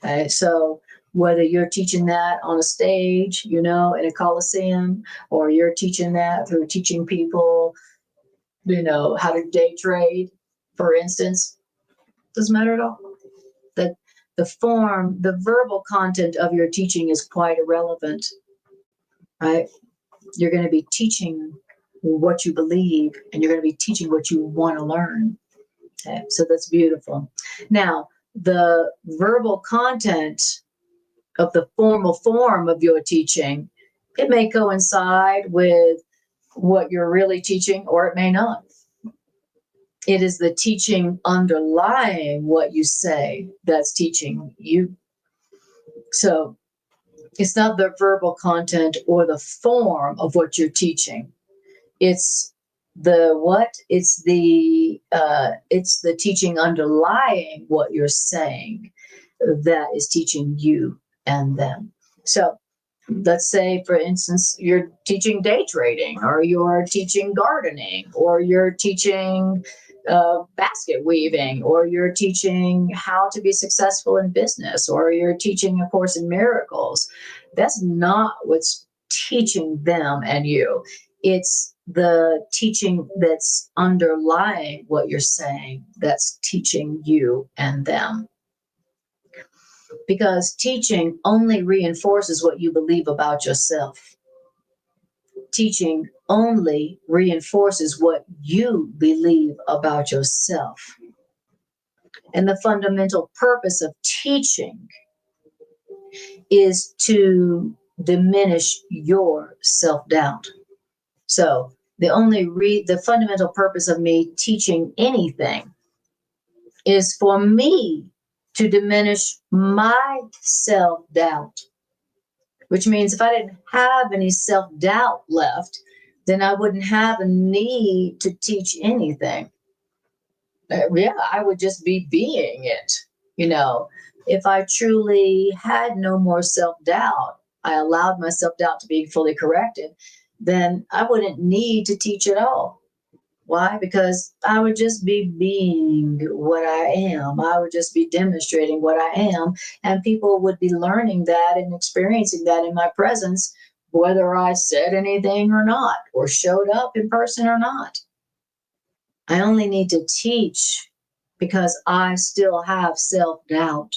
Okay, so whether you're teaching that on a stage, in a coliseum, or you're teaching that through teaching people, how to day trade, for instance, doesn't matter at all. The verbal content of your teaching is quite irrelevant, right? You're going to be teaching what you believe, and you're going to be teaching what you want to learn. Okay, so that's beautiful. Now, the verbal content of the formal form of your teaching, it may coincide with what you're really teaching, or it may not. It is the teaching underlying what you say that's teaching you. So it's not the verbal content or the form of what you're teaching. It's the what? It's the teaching underlying what you're saying that is teaching you and them. So let's say, for instance, you're teaching day trading, or you're teaching gardening, or you're teaching basket weaving, or you're teaching how to be successful in business, or you're teaching A Course in Miracles. That's not what's teaching them and you. It's the teaching that's underlying what you're saying that's teaching you and them. Because teaching only reinforces what you believe about yourself. Teaching only reinforces what you believe about yourself. And the fundamental purpose of teaching is to diminish your self-doubt. So the fundamental purpose of me teaching anything is for me to diminish my self-doubt. Which means if I didn't have any self-doubt left, then I wouldn't have a need to teach anything. I would just be being it. If I truly had no more self-doubt, I allowed my self-doubt to be fully corrected, then I wouldn't need to teach at all. Why? Because I would just be being what I am. I would just be demonstrating what I am. And people would be learning that and experiencing that in my presence, whether I said anything or not, or showed up in person or not. I only need to teach because I still have self-doubt.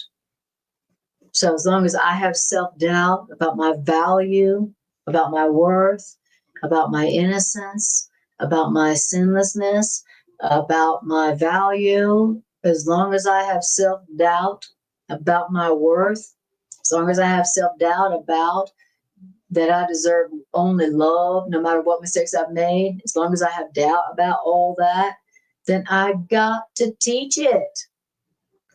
So as long as I have self-doubt about my value, about my worth, about my innocence, about my sinlessness, about my value, as long as I have self-doubt about my worth, as long as I have self-doubt about that I deserve only love, no matter what mistakes I've made, as long as I have doubt about all that, then I've got to teach it.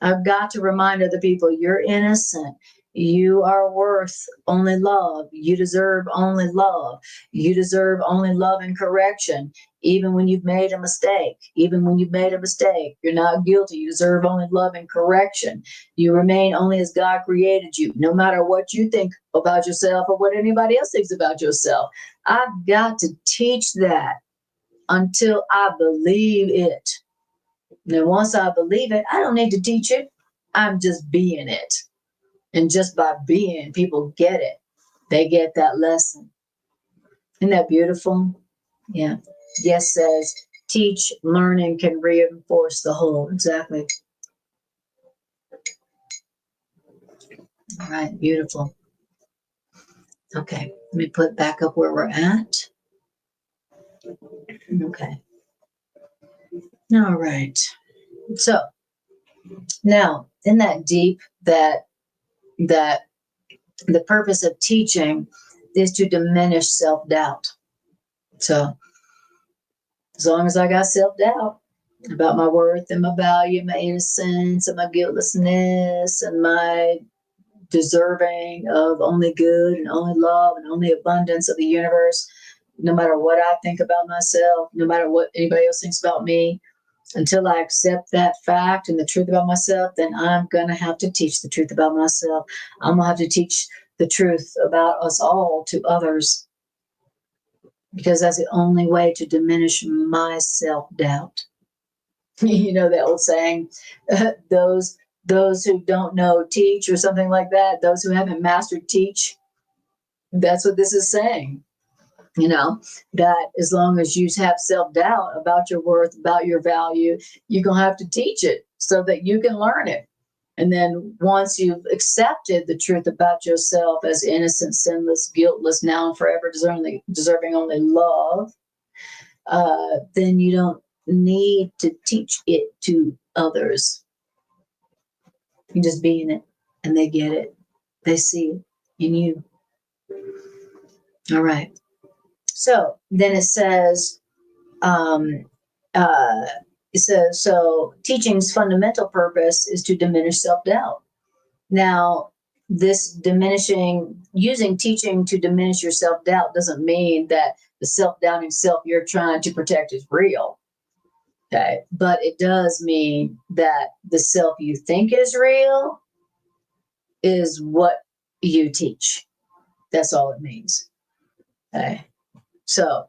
I've got to remind other people, you're innocent. You are worth only love. You deserve only love. You deserve only love and correction. Even when you've made a mistake, you're not guilty. You deserve only love and correction. You remain only as God created you, no matter what you think about yourself or what anybody else thinks about yourself. I've got to teach that until I believe it. And then once I believe it, I don't need to teach it. I'm just being it. And just by being, people get it. They get that lesson. Isn't that beautiful? Yeah. Yes says, teach, learning can reinforce the whole. Exactly. All right. Beautiful. Okay. Let me put back up where we're at. Okay. All right. So now, in that deep, that the purpose of teaching is to diminish self-doubt. So as long as I got self-doubt about my worth and my value, my innocence and my guiltlessness and my deserving of only good and only love and only abundance of the universe, no matter what I think about myself, no matter what anybody else thinks about me, until I accept that fact and the truth about myself, then I'm going to have to teach the truth about myself. I'm going to have to teach the truth about us all to others, because that's the only way to diminish my self-doubt. That old saying, those who don't know teach, or something like that. Those who haven't mastered teach. That's what this is saying. That as long as you have self-doubt about your worth, about your value, you're going to have to teach it so that you can learn it. And then once you've accepted the truth about yourself as innocent, sinless, guiltless, now and forever deserving only love, then you don't need to teach it to others. You just be in it and they get it. They see it in you. All right. So then um, uh, it says, so teaching's fundamental purpose is to diminish self-doubt. Now, using teaching to diminish your self-doubt doesn't mean that the self-doubting self you're trying to protect is real. Okay. But it does mean that the self you think is real is what you teach. That's all it means. Okay. So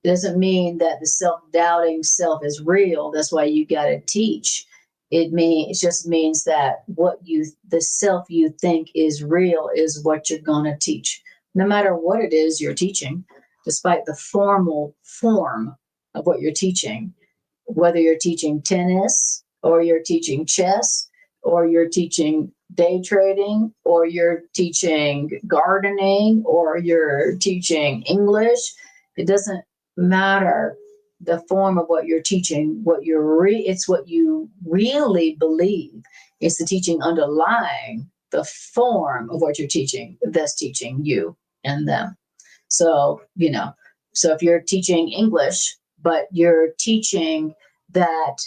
it doesn't mean that the self-doubting self is real. That's why you got to teach. It just means that the self you think is real is what you're going to teach, no matter what it is you're teaching, despite the formal form of what you're teaching, whether you're teaching tennis or you're teaching chess or you're teaching day trading or you're teaching gardening or you're teaching English. It doesn't matter the form of what you're teaching. It's what you really believe. It's the teaching underlying the form of what you're teaching that's teaching you and them. So, so if you're teaching English, but you're teaching that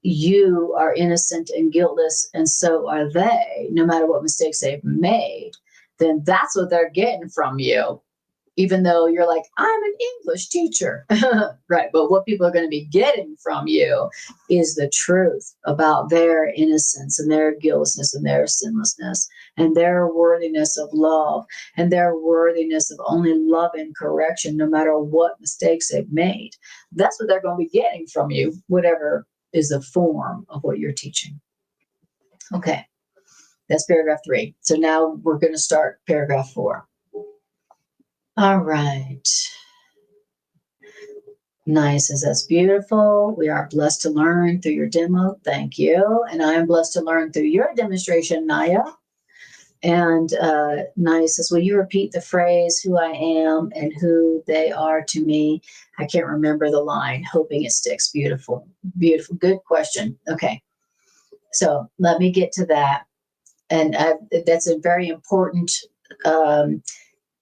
you are innocent and guiltless, and so are they, no matter what mistakes they've made, then that's what they're getting from you. Even though you're like, I'm an English teacher, right? But what people are going to be getting from you is the truth about their innocence and their guiltlessness and their sinlessness and their worthiness of love and their worthiness of only love and correction, no matter what mistakes they've made. That's what they're going to be getting from you, whatever is the form of what you're teaching. Okay, that's paragraph 3. So now we're going to start paragraph 4. All right. Nice, says that's beautiful. We are blessed to learn through your demo. Thank you. And I am blessed to learn through your demonstration, Naya. And Naya says, will you repeat the phrase, who I am and who they are to me? I can't remember the line. Hoping it sticks. Beautiful. Beautiful. Good question. Okay. So let me get to that. And that's a very important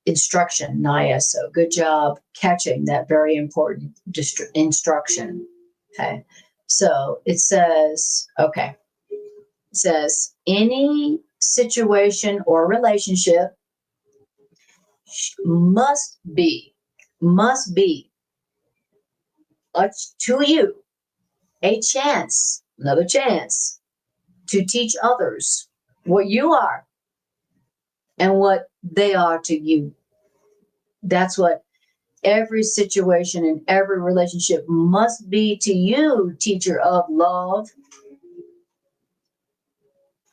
instruction, Naya. So good job catching that very important instruction. Okay. So it says, any situation or relationship must be to you another chance to teach others what you are and what they are to you. That's what every situation and every relationship must be to you, teacher of love.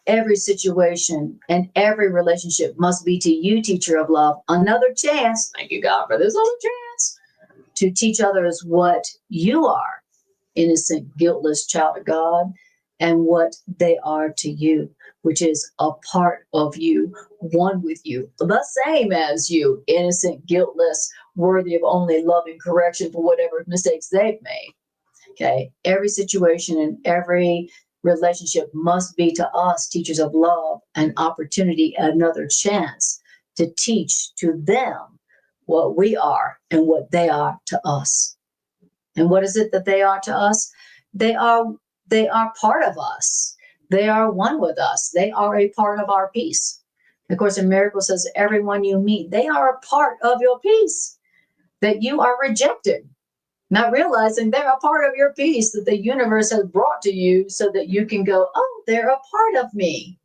Every situation and every relationship must be to you, teacher of love. Another chance, thank you, God, for this other chance, to teach others what you are, innocent, guiltless child of God, and what they are to you, which is a part of you, one with you, the same as you, innocent, guiltless, worthy of only love and correction for whatever mistakes they've made. Okay. Every situation and every relationship must be to us, teachers of love, an opportunity, another chance to teach to them what we are and what they are to us. And what is it that they are to us? They are part of us. They are one with us. They are a part of our peace. Of course, in Miracles says, everyone you meet, they are a part of your peace, that you are rejected, not realizing they're a part of your peace that the universe has brought to you so that you can go, oh, they're a part of me.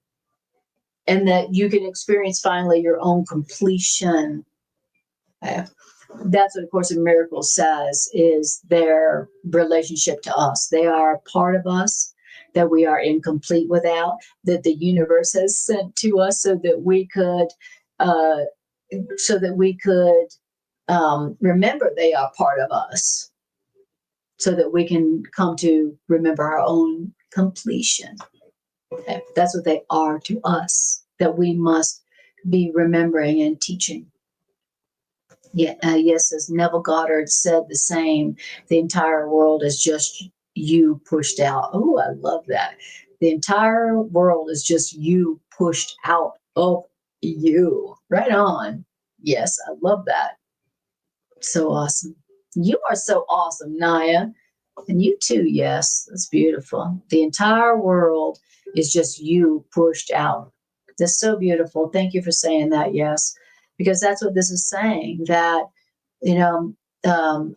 And that you can experience finally your own completion. That's what A Course in Miracles says is their relationship to us. They are a part of us that we are incomplete without, that the universe has sent to us so that we could remember they are part of us, so that we can come to remember our own completion. Okay. That's what they are to us, that we must be remembering and teaching. Yeah, yes, as Neville Goddard said the same, the entire world is just you pushed out. Oh, I love that. The entire world is just you pushed out of you. Right on. Yes, I love that. So awesome. You are so awesome, Naya. And you too, yes. That's beautiful. The entire world is just you pushed out. That's so beautiful. Thank you for saying that, yes. Because that's what this is saying, that, you know, um,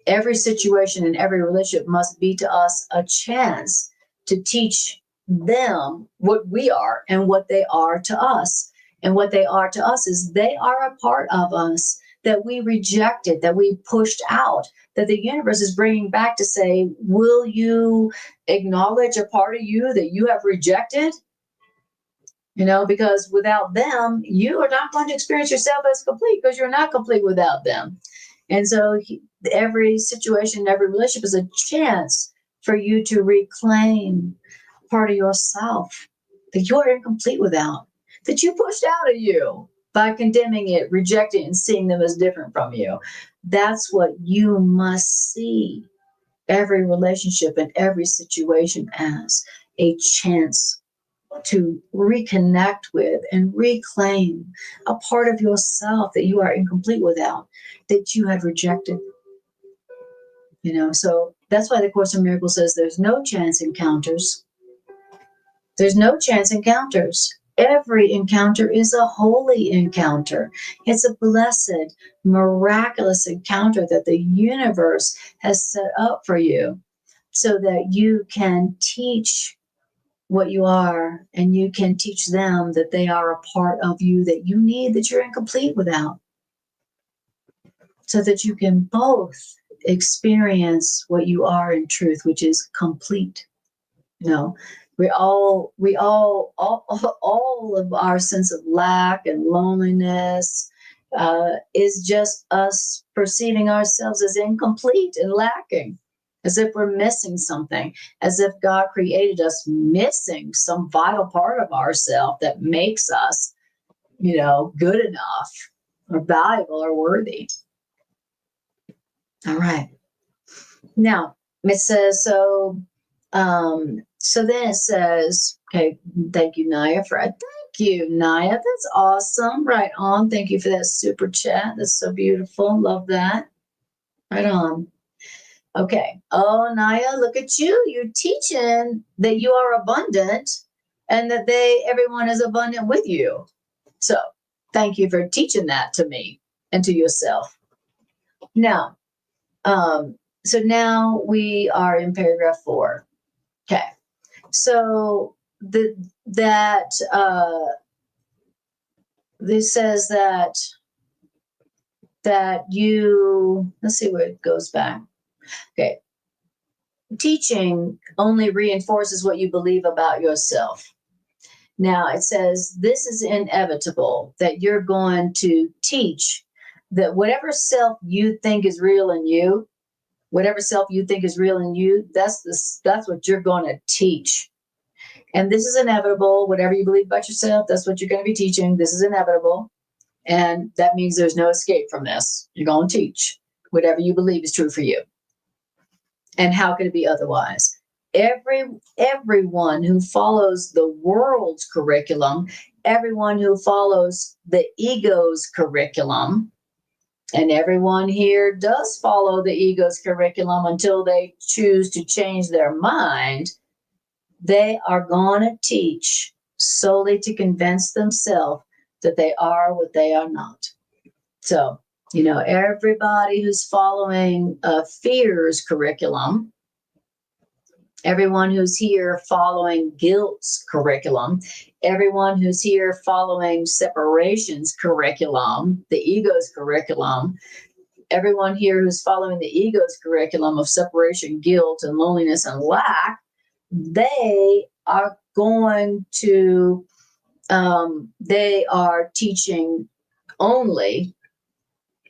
every situation and every relationship must be to us a chance to teach them what we are and what they are to us. And what they are to us is they are a part of us that we rejected, that we pushed out, that the universe is bringing back to say, will you acknowledge a part of you that you have rejected? Because without them, you are not going to experience yourself as complete, because you're not complete without them. And so every situation, every relationship is a chance for you to reclaim part of yourself that you are incomplete without, that you pushed out of you by condemning it, rejecting it, and seeing them as different from you. That's what you must see every relationship and every situation as a chance to reconnect with and reclaim a part of yourself that you are incomplete without, that you have rejected. So that's why the Course in Miracles says there's no chance encounters. There's no chance encounters. Every encounter is a holy encounter. It's a blessed, miraculous encounter that the universe has set up for you so that you can teach what you are, and you can teach them that they are a part of you that you need, that you're incomplete without, so that you can both experience what you are in truth, which is complete. We all of our sense of lack and loneliness is just us perceiving ourselves as incomplete and lacking, as if we're missing something, as if God created us missing some vital part of ourselves that makes us, good enough or valuable or worthy. All right. Now, it says, so then it says, okay, thank you, Naya, Thank you, Naya. That's awesome. Right on. Thank you for that super chat. That's so beautiful. Love that. Right on. Okay. Oh, Naya, look at you. You're teaching that you are abundant and that everyone is abundant with you. So thank you for teaching that to me and to yourself. Now, so now we are in paragraph 4. Okay. So this says that you, let's see where it goes back. Okay. Teaching only reinforces what you believe about yourself. Now it says this is inevitable, that you're going to teach that whatever self you think is real in you, that's what you're going to teach. And this is inevitable. Whatever you believe about yourself, that's what you're going to be teaching. This is inevitable. And that means there's no escape from this. You're going to teach whatever you believe is true for you. And how can it be otherwise? Everyone who follows the world's curriculum, everyone who follows the ego's curriculum, and everyone here does follow the ego's curriculum until they choose to change their mind, they are going to teach solely to convince themselves that they are what they are not. So, everybody who's following fear's curriculum, everyone who's here following guilt's curriculum, everyone who's here following separation's curriculum, the ego's curriculum, everyone here who's following the ego's curriculum of separation, guilt, and loneliness and lack, they are going to, they are teaching only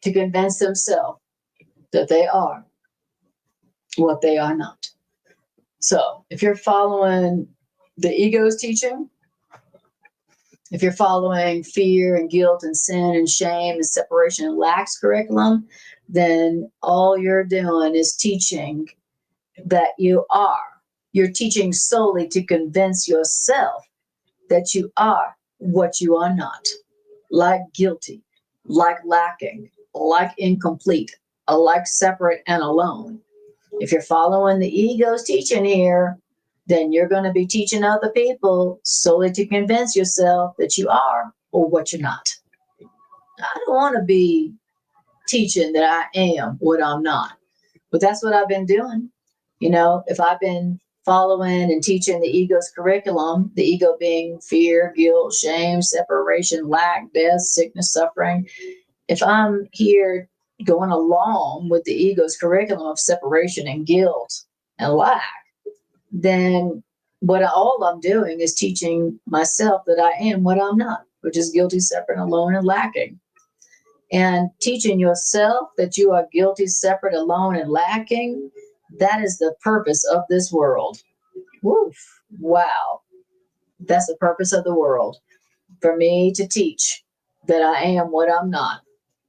to convince themselves that they are what they are not. So if you're following the ego's teaching, if you're following fear and guilt and sin and shame and separation and lack's curriculum, then all you're doing is teaching that you are. You're teaching solely to convince yourself that you are what you are not. like guilty, like lacking, like incomplete, like separate and alone. If you're following the ego's teaching here, then you're going to be teaching other people solely to convince yourself that you are or what you're not. I don't want to be teaching that I am what I'm not. But that's what I've been doing. If I've been following and teaching the ego's curriculum, the ego being fear, guilt, shame, separation, lack, death, sickness, suffering, if I'm here going along with the ego's curriculum of separation and guilt and lack, then all I'm doing is teaching myself that I am what I'm not, which is guilty, separate, alone, and lacking. And teaching yourself that you are guilty, separate, alone, and lacking, that is the purpose of this world. Woof. Wow. That's the purpose of the world. For me to teach that I am what I'm not,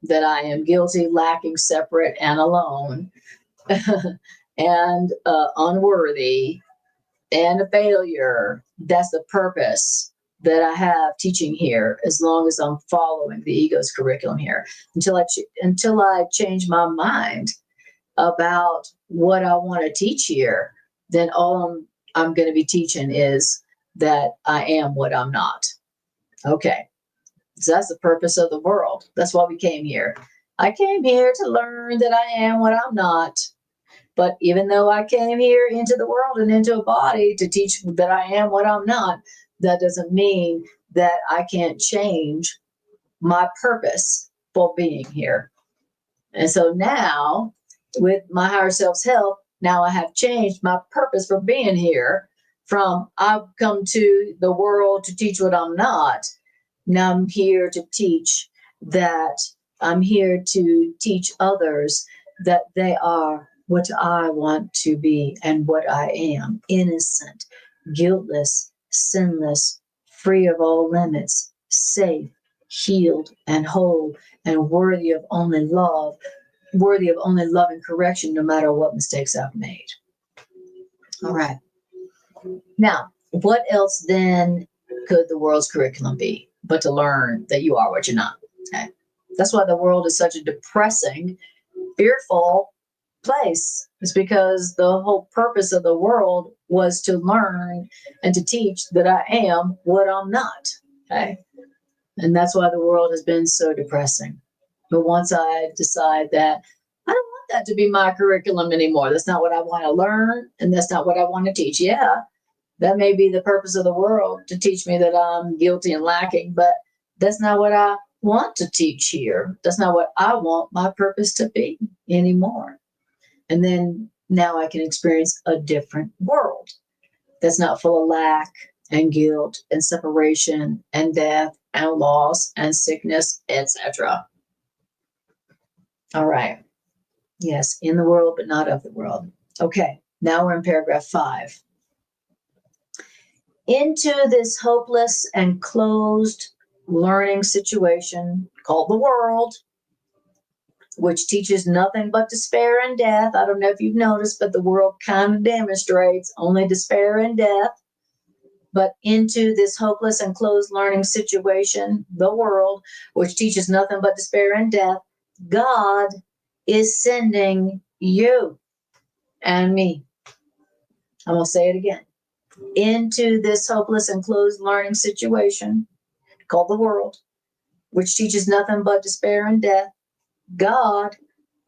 that I am guilty, lacking, separate, and alone, and unworthy, and a failure. That's the purpose that I have teaching here, as long as I'm following the ego's curriculum here, until I change my mind about what I want to teach here. Then all I'm going to be teaching is that I am what I'm not. Okay, so that's the purpose of the world. That's why we came here. I came here to learn that I am what I'm not. But even though I came here into the world and into a body to teach that I am what I'm not, that doesn't mean that I can't change my purpose for being here. And so now, with my higher self's help, now I have changed my purpose for being here from I've come to the world to teach what I'm not. Now I'm here to teach that I'm here to teach others that they are what I want to be and what I am: innocent, guiltless, sinless, free of all limits, safe, healed, and whole, and worthy of only love and correction, no matter what mistakes I've made. All right. Now, what else then could the world's curriculum be but to learn that you are what you're not? Okay. That's why the world is such a depressing, fearful place. It's because the whole purpose of the world was to learn and to teach that I am what I'm not. Okay. And that's why the world has been so depressing. But once I decide that I don't want that to be my curriculum anymore, that's not what I want to learn, and that's not what I want to teach. Yeah, that may be the purpose of the world, to teach me that I'm guilty and lacking, but that's not what I want to teach here. That's not what I want my purpose to be anymore. And then now I can experience a different world that's not full of lack and guilt and separation and death and loss and sickness, etc. All right. Yes, in the world, but not of the world. Okay, now we're in paragraph 5. Into this hopeless and closed learning situation called the world, which teaches nothing but despair and death. I don't know if you've noticed, but the world kind of demonstrates only despair and death. But into this hopeless and closed learning situation, the world, which teaches nothing but despair and death, God is sending you and me. I'm going to say it again. Into this hopeless and closed learning situation called the world, which teaches nothing but despair and death, God,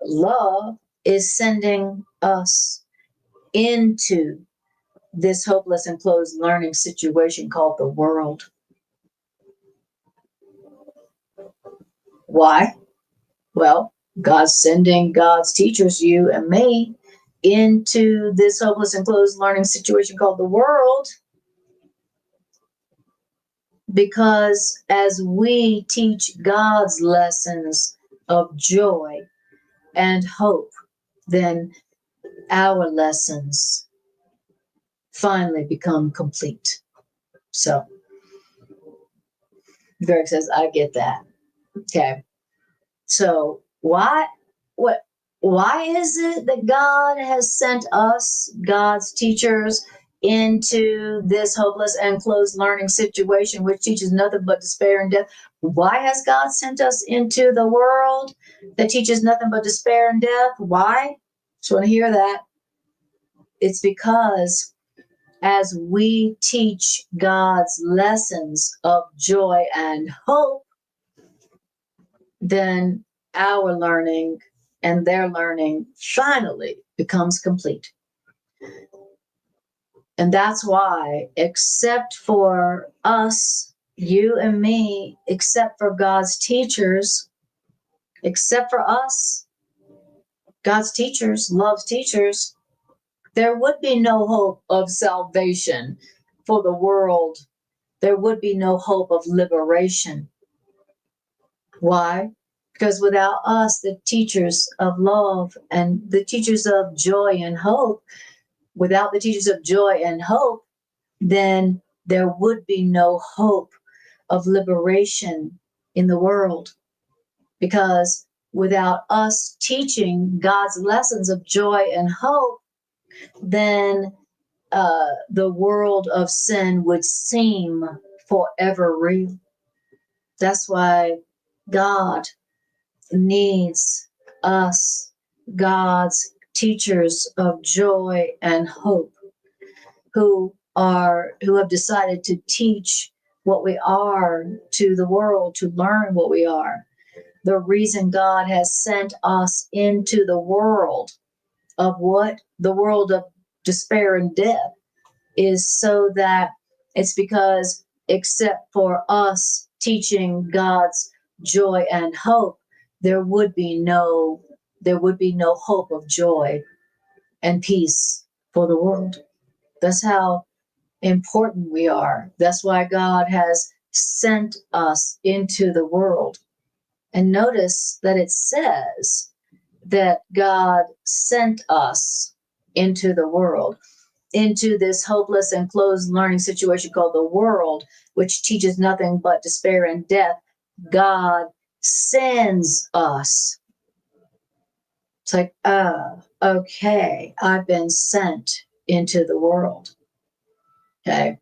love, is sending us into this hopeless and closed learning situation called the world. Why? Well, God's sending God's teachers, you and me, into this hopeless and closed learning situation called the world, because as we teach God's lessons of joy and hope, then our lessons finally become complete. So Greg says, I get that. Okay. So why is it that God has sent us, God's teachers, into this hopeless and closed learning situation, which teaches nothing but despair and death. Why has God sent us into the world that teaches nothing but despair and death? Why? Just want to hear that. It's because as we teach God's lessons of joy and hope, then our learning and their learning finally becomes complete. And that's why, except for us, you and me, except for God's teachers, except for us, God's teachers, love's teachers, there would be no hope of salvation for the world. There would be no hope of liberation. Why? Because without us, the teachers of love and the teachers of joy and hope, without the teachers of joy and hope, then there would be no hope of liberation in the world. Because without us teaching God's lessons of joy and hope, then the world of sin would seem forever real. That's why God needs us, God's teachers of joy and hope, who have decided to teach what we are to the world, to learn what we are. The reason God has sent us into the world of what? The world of despair and death is so that it's because except for us teaching God's joy and hope, there would be no hope of joy and peace for the world. That's how important we are. That's why God has sent us into the world. And notice that it says that God sent us into the world, into this hopeless and closed learning situation called the world, which teaches nothing but despair and death. God sends us. It's like, okay, I've been sent into the world. Okay.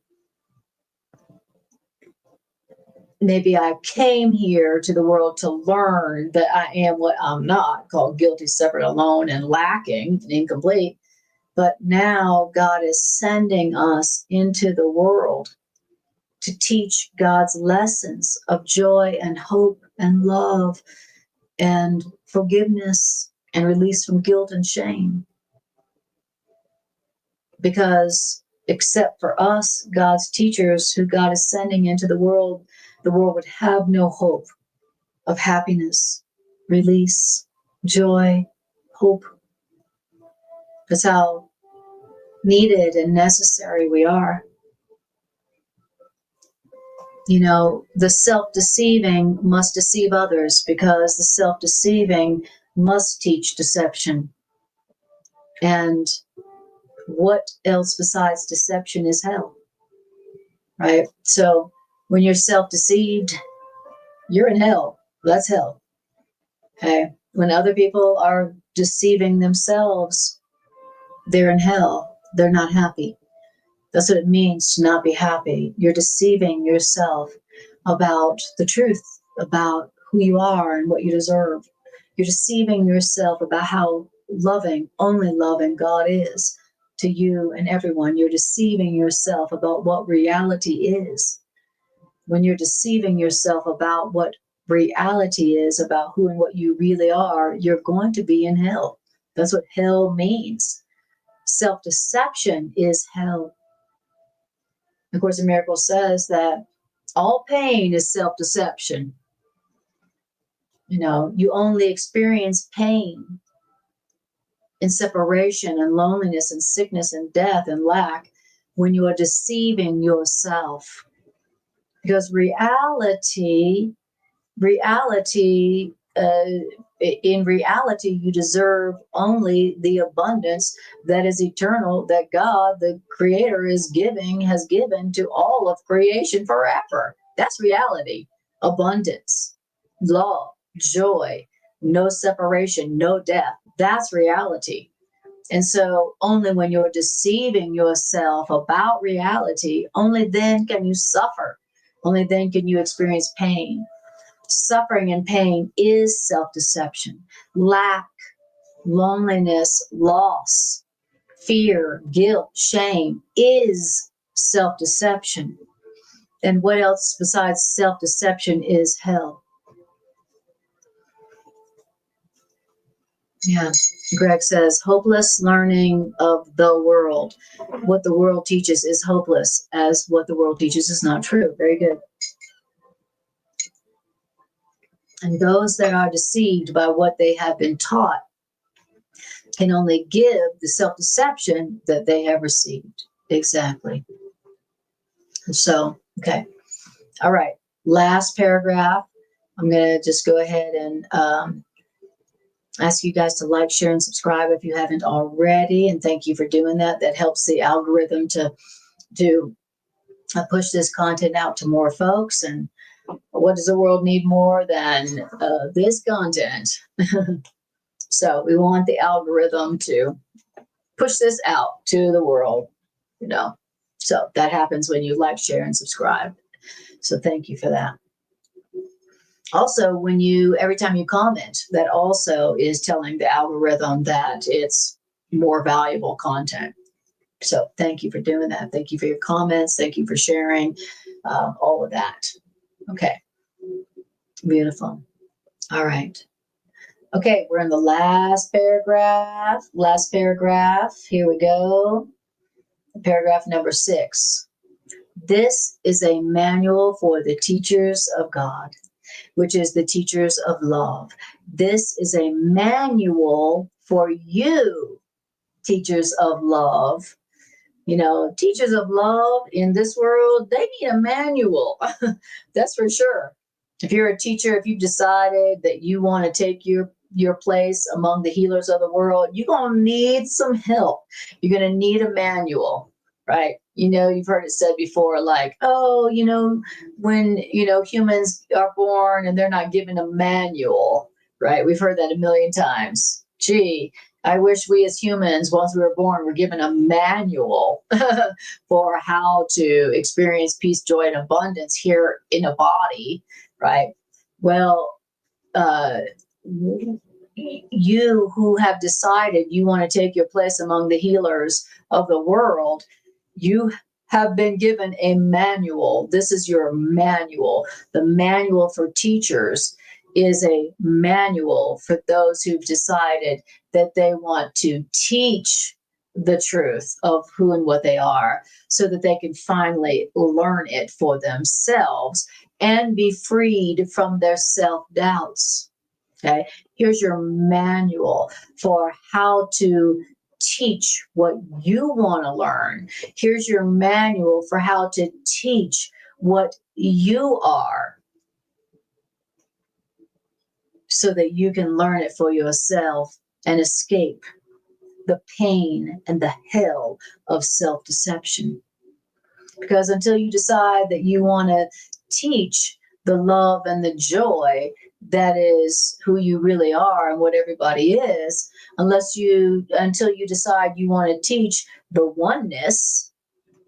Maybe I came here to the world to learn that I am what I'm not, called guilty, separate, alone, and lacking, and incomplete. But now God is sending us into the world to teach God's lessons of joy and hope and love and forgiveness and release from guilt and shame. Because except for us, God's teachers, who God is sending into the world would have no hope of happiness, release, joy, hope. That's how needed and necessary we are. You know, the self-deceiving must deceive others, because the self-deceiving must teach deception. And what else besides deception is hell, right? So when you're self-deceived, you're in hell. That's hell. Okay. When other people are deceiving themselves, they're in hell. They're not happy. That's what it means to not be happy. You're deceiving yourself about the truth, about who you are and what you deserve. You're deceiving yourself about how loving, only loving God is to you and everyone. You're deceiving yourself about what reality is. When you're deceiving yourself about what reality is, about who and what you really are, you're going to be in hell. That's what hell means. Self-deception is hell. Of course, the miracle says that all pain is self-deception. You know, you only experience pain and separation and loneliness and sickness and death and lack when you are deceiving yourself. Because reality, in reality, you deserve only the abundance that is eternal, that God, the Creator, has given to all of creation forever. That's reality. Abundance, love, joy, no separation, no death. That's reality. And so only when you're deceiving yourself about reality, only then can you suffer. Only then can you experience pain. Suffering and pain is self-deception. Lack, loneliness, loss, fear, guilt, shame is self-deception. And what else besides self-deception is hell? Yeah. Greg says, hopeless learning of the world. What the world teaches is hopeless, as what the world teaches is not true. Very good. And those that are deceived by what they have been taught can only give the self-deception that they have received. Exactly. So, okay. All right. Last paragraph. I'm going to just go ahead and ask you guys to like, share, and subscribe if you haven't already. And thank you for doing that. That helps the algorithm to push this content out to more folks. And what does the world need more than this content? So we want the algorithm to push this out to the world, you know. So that happens when you like, share, and subscribe. So thank you for that. Also, every time you comment, that also is telling the algorithm that it's more valuable content. So thank you for doing that. Thank you for your comments. Thank you for sharing all of that. Okay. Beautiful. All right. Okay, we're in the last paragraph. Last paragraph. Here we go. Paragraph number 6. This is a manual for the teachers of God, which is the teachers of love. This is a manual for you, teachers of love. You know, teachers of love in this world, they need a manual. That's for sure. If you're a teacher, if you've decided that you want to take your place among the healers of the world, you're going to need some help. You're going to need a manual, right? You know, you've heard it said before, like, oh, you know, when, you know, humans are born and they're not given a manual, right? We've heard that a million times. Gee, I wish we as humans, once we were born, were given a manual for how to experience peace, joy, and abundance here in a body, right? Well, you who have decided you want to take your place among the healers of the world, you have been given a manual. This is your manual. The manual for teachers is a manual for those who've decided that they want to teach the truth of who and what they are so that they can finally learn it for themselves and be freed from their self-doubts. Okay, here's your manual for how to teach what you want to learn. Here's your manual for how to teach what you are so that you can learn it for yourself and escape the pain and the hell of self-deception. Because until you decide that you want to teach the love and the joy that is who you really are and what everybody is, until you decide you want to teach the oneness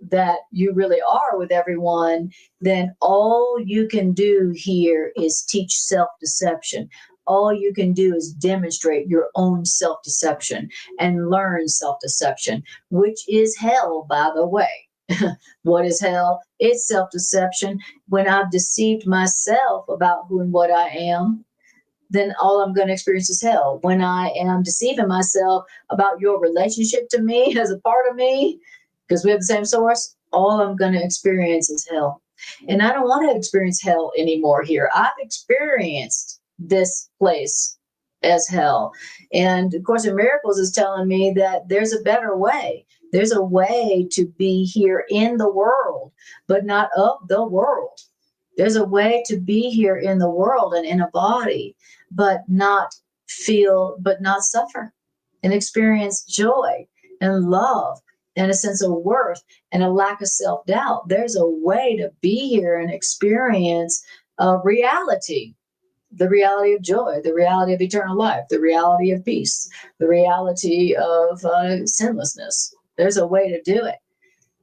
that you really are with everyone, then all you can do here is teach self-deception. All you can do is demonstrate your own self-deception and learn self-deception, which is hell, by the way. What is hell? It's self-deception. When I've deceived myself about who and what I am, then all I'm going to experience is hell. When I am deceiving myself about your relationship to me as a part of me, because we have the same source, all I'm going to experience is hell. And I don't want to experience hell anymore here. I've experienced this place as hell. And of course, in Miracles is telling me that there's a better way. There's a way to be here in the world, but not of the world. There's a way to be here in the world and in a body, but not suffer and experience joy and love and a sense of worth and a lack of self-doubt. There's a way to be here and experience reality the reality of joy, the reality of eternal life, the reality of peace, the reality of sinlessness. There's a way to do it.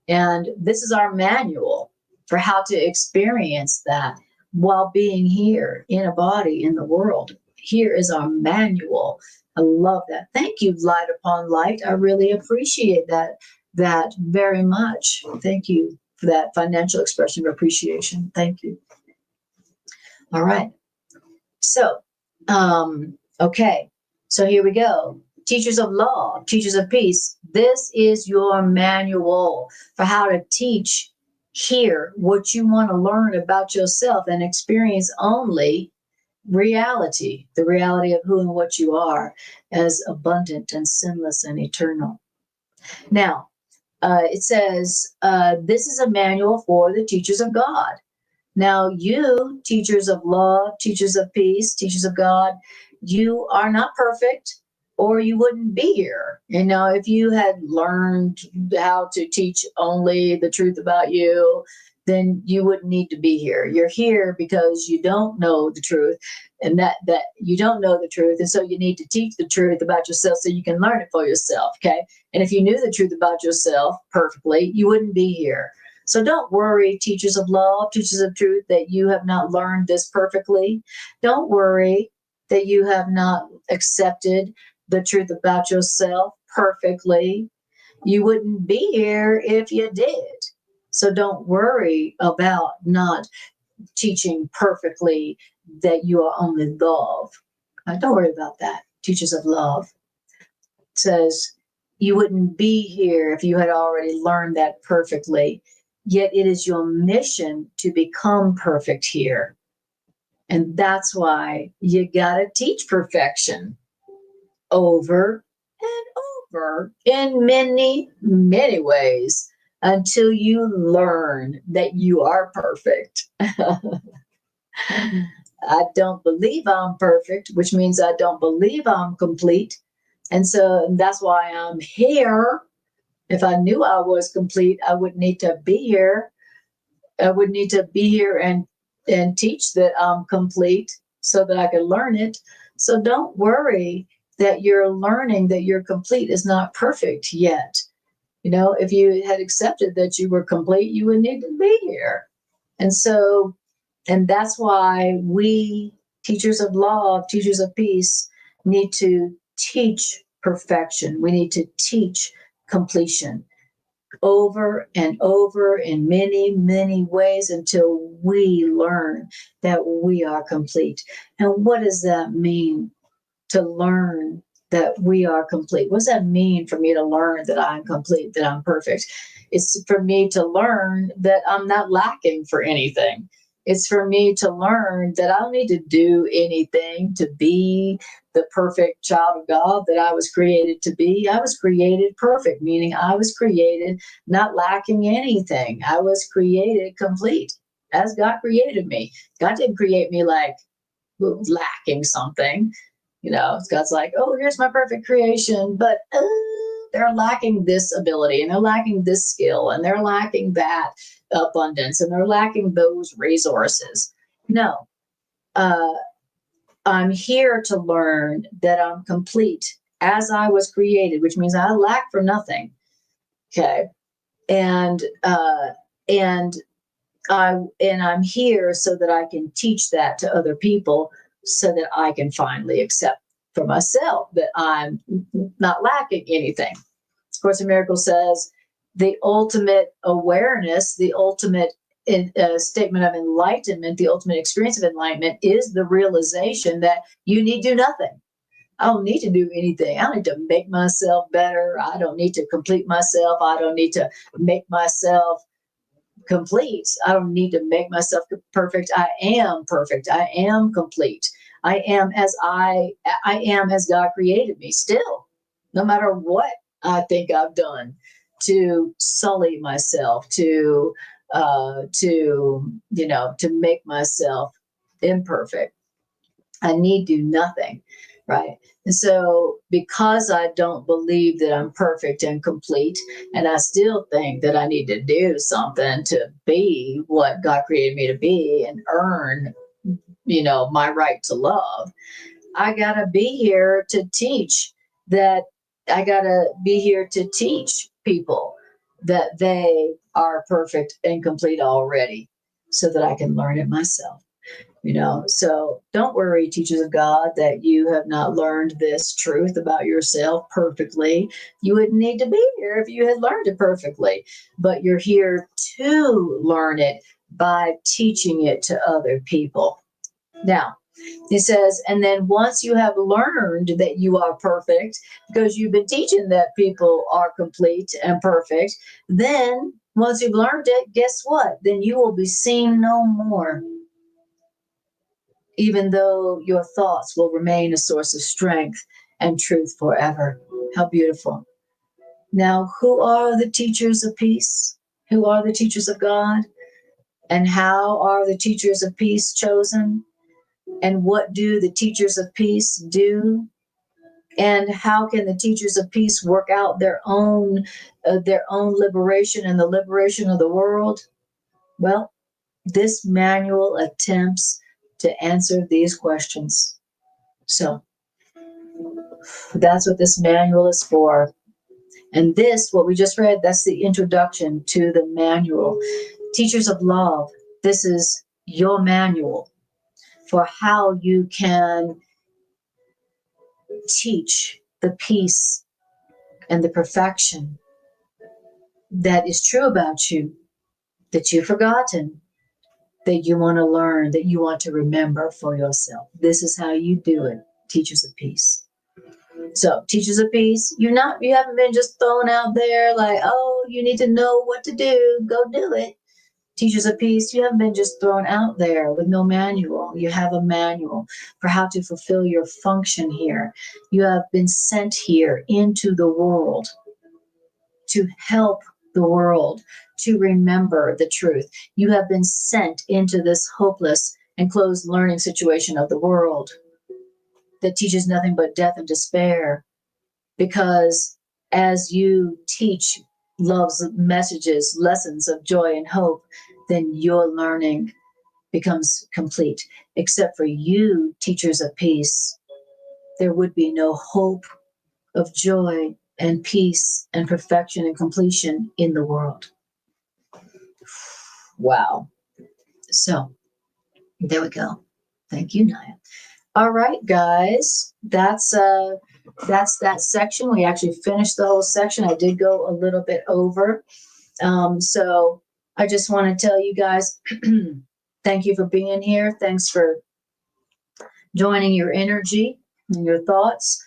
And this is our manual for how to experience that while being here in a body in the world. Here is our manual. I love that. Thank you, Light Upon Light. I really appreciate that very much. Thank you for that financial expression of appreciation. Thank you. All right. So, okay. So here we go. Teachers of law, teachers of peace. This is your manual for how to teach here what you want to learn about yourself and experience only reality, the reality of who and what you are as abundant and sinless and eternal. Now, it says, this is a manual for the teachers of God. Now, you, teachers of law, teachers of peace, teachers of God, you are not perfect, or you wouldn't be here. You know, if you had learned how to teach only the truth about you, then you wouldn't need to be here. You're here because you don't know the truth, and that you don't know the truth, and so you need to teach the truth about yourself so you can learn it for yourself, okay? And if you knew the truth about yourself perfectly, you wouldn't be here. So don't worry, teachers of law, teachers of truth, that you have not learned this perfectly. Don't worry that you have not accepted the truth about yourself perfectly. You wouldn't be here if you did. So don't worry about not teaching perfectly that you are only love. Don't worry about that. Teachers of love. It says you wouldn't be here if you had already learned that perfectly. Yet it is your mission to become perfect here. And that's why you got to teach perfection over and over in many, many ways until you learn that you are perfect. I don't believe I'm perfect, which means I don't believe I'm complete. And so that's why I'm here. If I knew I was complete, I would need to be here. I would need to be here and teach that I'm complete so that I can learn it. So don't worry that you're learning that you're complete is not perfect yet. You know, if you had accepted that you were complete, you would need to be here. And so, and that's why we, teachers of law, teachers of peace, need to teach perfection. We need to teach completion over and over in many, many ways until we learn that we are complete. And what does that mean, to learn that we are complete? What does that mean for me to learn that I'm complete, that I'm perfect? It's for me to learn that I'm not lacking for anything. It's for me to learn that I don't need to do anything to be the perfect child of God that I was created to be. I was created perfect, meaning I was created not lacking anything. I was created complete as God created me. God didn't create me like lacking something. You know, God's like, oh, here's my perfect creation, but they're lacking this ability, and they're lacking this skill, and they're lacking that abundance, and they're lacking those resources. No, I'm here to learn that I'm complete as I was created, which means I lack for nothing. Okay, and I'm here so that I can teach that to other people, so that I can finally accept for myself that I'm not lacking anything. Of Course in Miracles says the ultimate awareness, the ultimate statement of enlightenment, the ultimate experience of enlightenment is the realization that you need do nothing. I don't need to do anything. I don't need to make myself better. I don't need to complete myself. I don't need to make myself complete. I don't need to make myself perfect. I am perfect. I am complete. I am as God created me still, no matter what I think I've done to sully myself, to make myself imperfect. I need do nothing, right? And so, because I don't believe that I'm perfect and complete, and I still think that I need to do something to be what God created me to be and earn my right to love. I got to be here to teach that. I got to be here to teach people that they are perfect and complete already so that I can learn it myself. So don't worry, teachers of God, that you have not learned this truth about yourself perfectly. You wouldn't need to be here if you had learned it perfectly, but you're here to learn it by teaching it to other people. Now, he says, and then once you have learned that you are perfect, because you've been teaching that people are complete and perfect, then once you've learned it, guess what? Then you will be seen no more, even though your thoughts will remain a source of strength and truth forever. How beautiful. Now, who are the teachers of peace? Who are the teachers of God? And how are the teachers of peace chosen? And what do the teachers of peace do? And how can the teachers of peace work out their own liberation and the liberation of the world? Well, this manual attempts to answer these questions. So that's what this manual is for. And this, what we just read, that's the introduction to the manual. Teachers of love, this is your manual for how you can teach the peace and the perfection that is true about you, that you've forgotten, that you want to learn, that you want to remember for yourself. This is how you do it, teachers of peace. So, teachers of peace, you haven't been just thrown out there like, oh, you need to know what to do, go do it. Teachers of peace, you haven't been just thrown out there with no manual. You have a manual for how to fulfill your function here. You have been sent here into the world to help the world to remember the truth. You have been sent into this hopeless and closed learning situation of the world that teaches nothing but death and despair. Because as you teach love's messages, lessons of joy and hope, then your learning becomes complete. Except for you, teachers of peace, there would be no hope of joy and peace and perfection and completion in the world. Wow. So there we go. Thank you, Naya. All right, guys. That's that section. We actually finished the whole section. I did go a little bit over. So I just want to tell you guys, thank you for being here. Thanks for joining your energy and your thoughts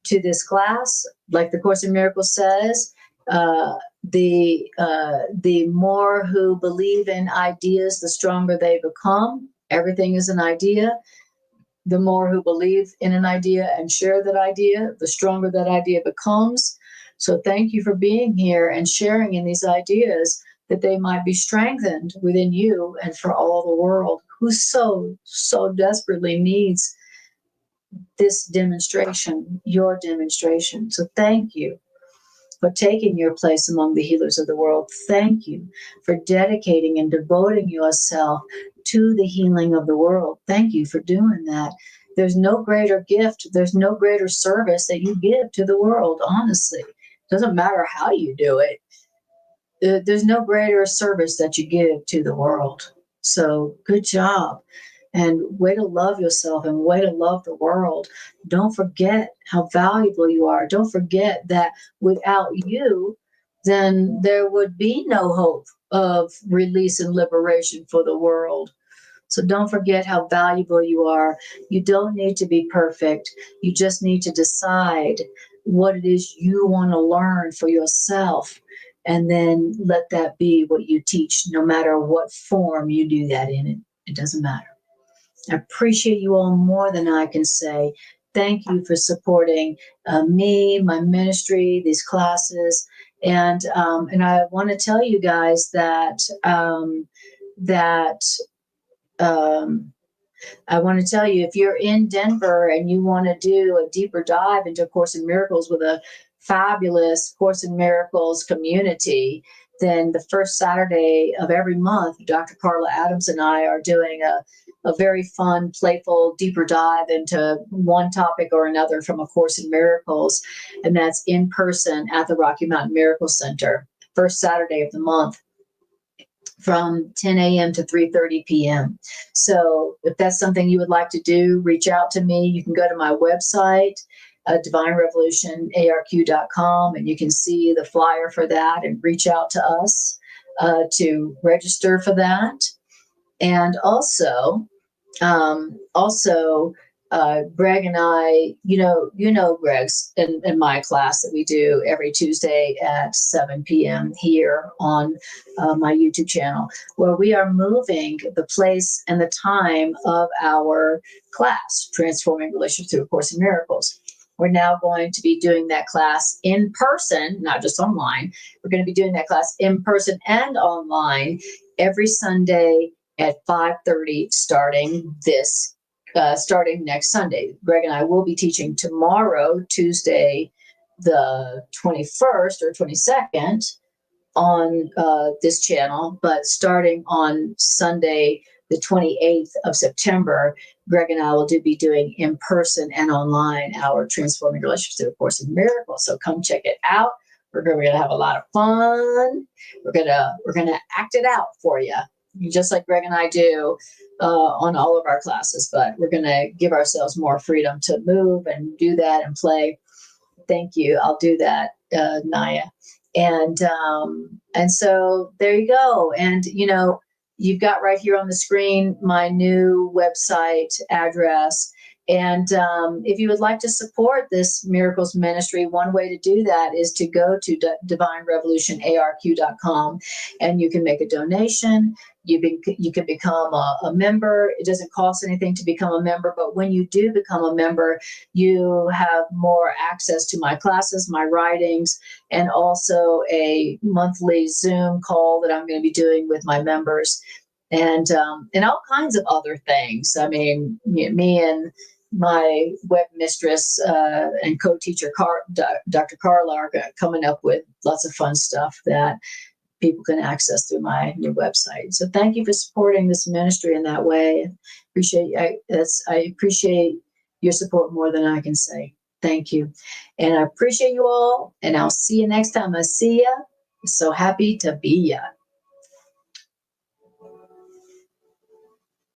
to this class. Like the Course in Miracles says, the more who believe in ideas, the stronger they become. Everything is an idea. The more who believe in an idea and share that idea, the stronger that idea becomes. So thank you for being here and sharing in these ideas, that they might be strengthened within you and for all the world who so desperately needs this demonstration, your demonstration. So thank you for taking your place among the healers of the world. Thank you for dedicating and devoting yourself to the healing of the world. Thank you for doing that. There's no greater gift, there's no greater service that you give to the world, honestly. It doesn't matter how you do it. There's no greater service that you give to the world. So good job. And way to love yourself and way to love the world. Don't forget how valuable you are. Don't forget that without you, then there would be no hope of release and liberation for the world. So don't forget how valuable you are. You don't need to be perfect. You just need to decide what it is you want to learn for yourself. And then let that be what you teach, no matter what form you do that in. It doesn't matter. I appreciate you all more than I can say. Thank you for supporting me, my ministry, these classes, and I want to tell you guys that I want to tell you, if you're in Denver and you want to do a deeper dive into Course in Miracles with a fabulous Course in Miracles community, then the first Saturday of every month, Dr. Carla Adams and I are doing a very fun, playful, deeper dive into one topic or another from A Course in Miracles. And that's in person at the Rocky Mountain Miracle Center, first Saturday of the month, from 10 a.m. to 3:30 p.m. So if that's something you would like to do, reach out to me. You can go to my website, divinerevolutionarq.com, and you can see the flyer for that and reach out to us to register for that. And Greg and I, Greg's in my class that we do every Tuesday at 7 p.m. here on my YouTube channel, where we are moving the place and the time of our class, Transforming Relationships Through A Course in Miracles. We're now going to be doing that class in person, not just online. We're going to be doing that class in person and online every Sunday at 5:30 starting next Sunday. Greg and I will be teaching tomorrow, Tuesday, the 21st or 22nd on this channel, but starting on Sunday, the 28th of September, Greg and I will be doing in person and online our Transforming Relationships Through A Course in Miracles. So come check it out. We're going to have a lot of fun. We're gonna act it out for you, just like Greg and I do on all of our classes. But we're going to give ourselves more freedom to move and do that and play. Thank you. I'll do that, Naya. And so there you go. And you've got right here on the screen my new website address. And if you would like to support this Miracles Ministry, one way to do that is to go to divinerevolutionarq.com, and you can make a donation. You can become a member. It doesn't cost anything to become a member, but when you do become a member, you have more access to my classes, my writings, and also a monthly Zoom call that I'm going to be doing with my members, and all kinds of other things. I mean, me and my web mistress and co-teacher Dr. Carla are coming up with lots of fun stuff that people can access through my new website. So thank you for supporting this ministry in that way. I appreciate your support more than I can say. Thank you. And I appreciate you all, and I'll see you next time I see ya. So happy to be ya.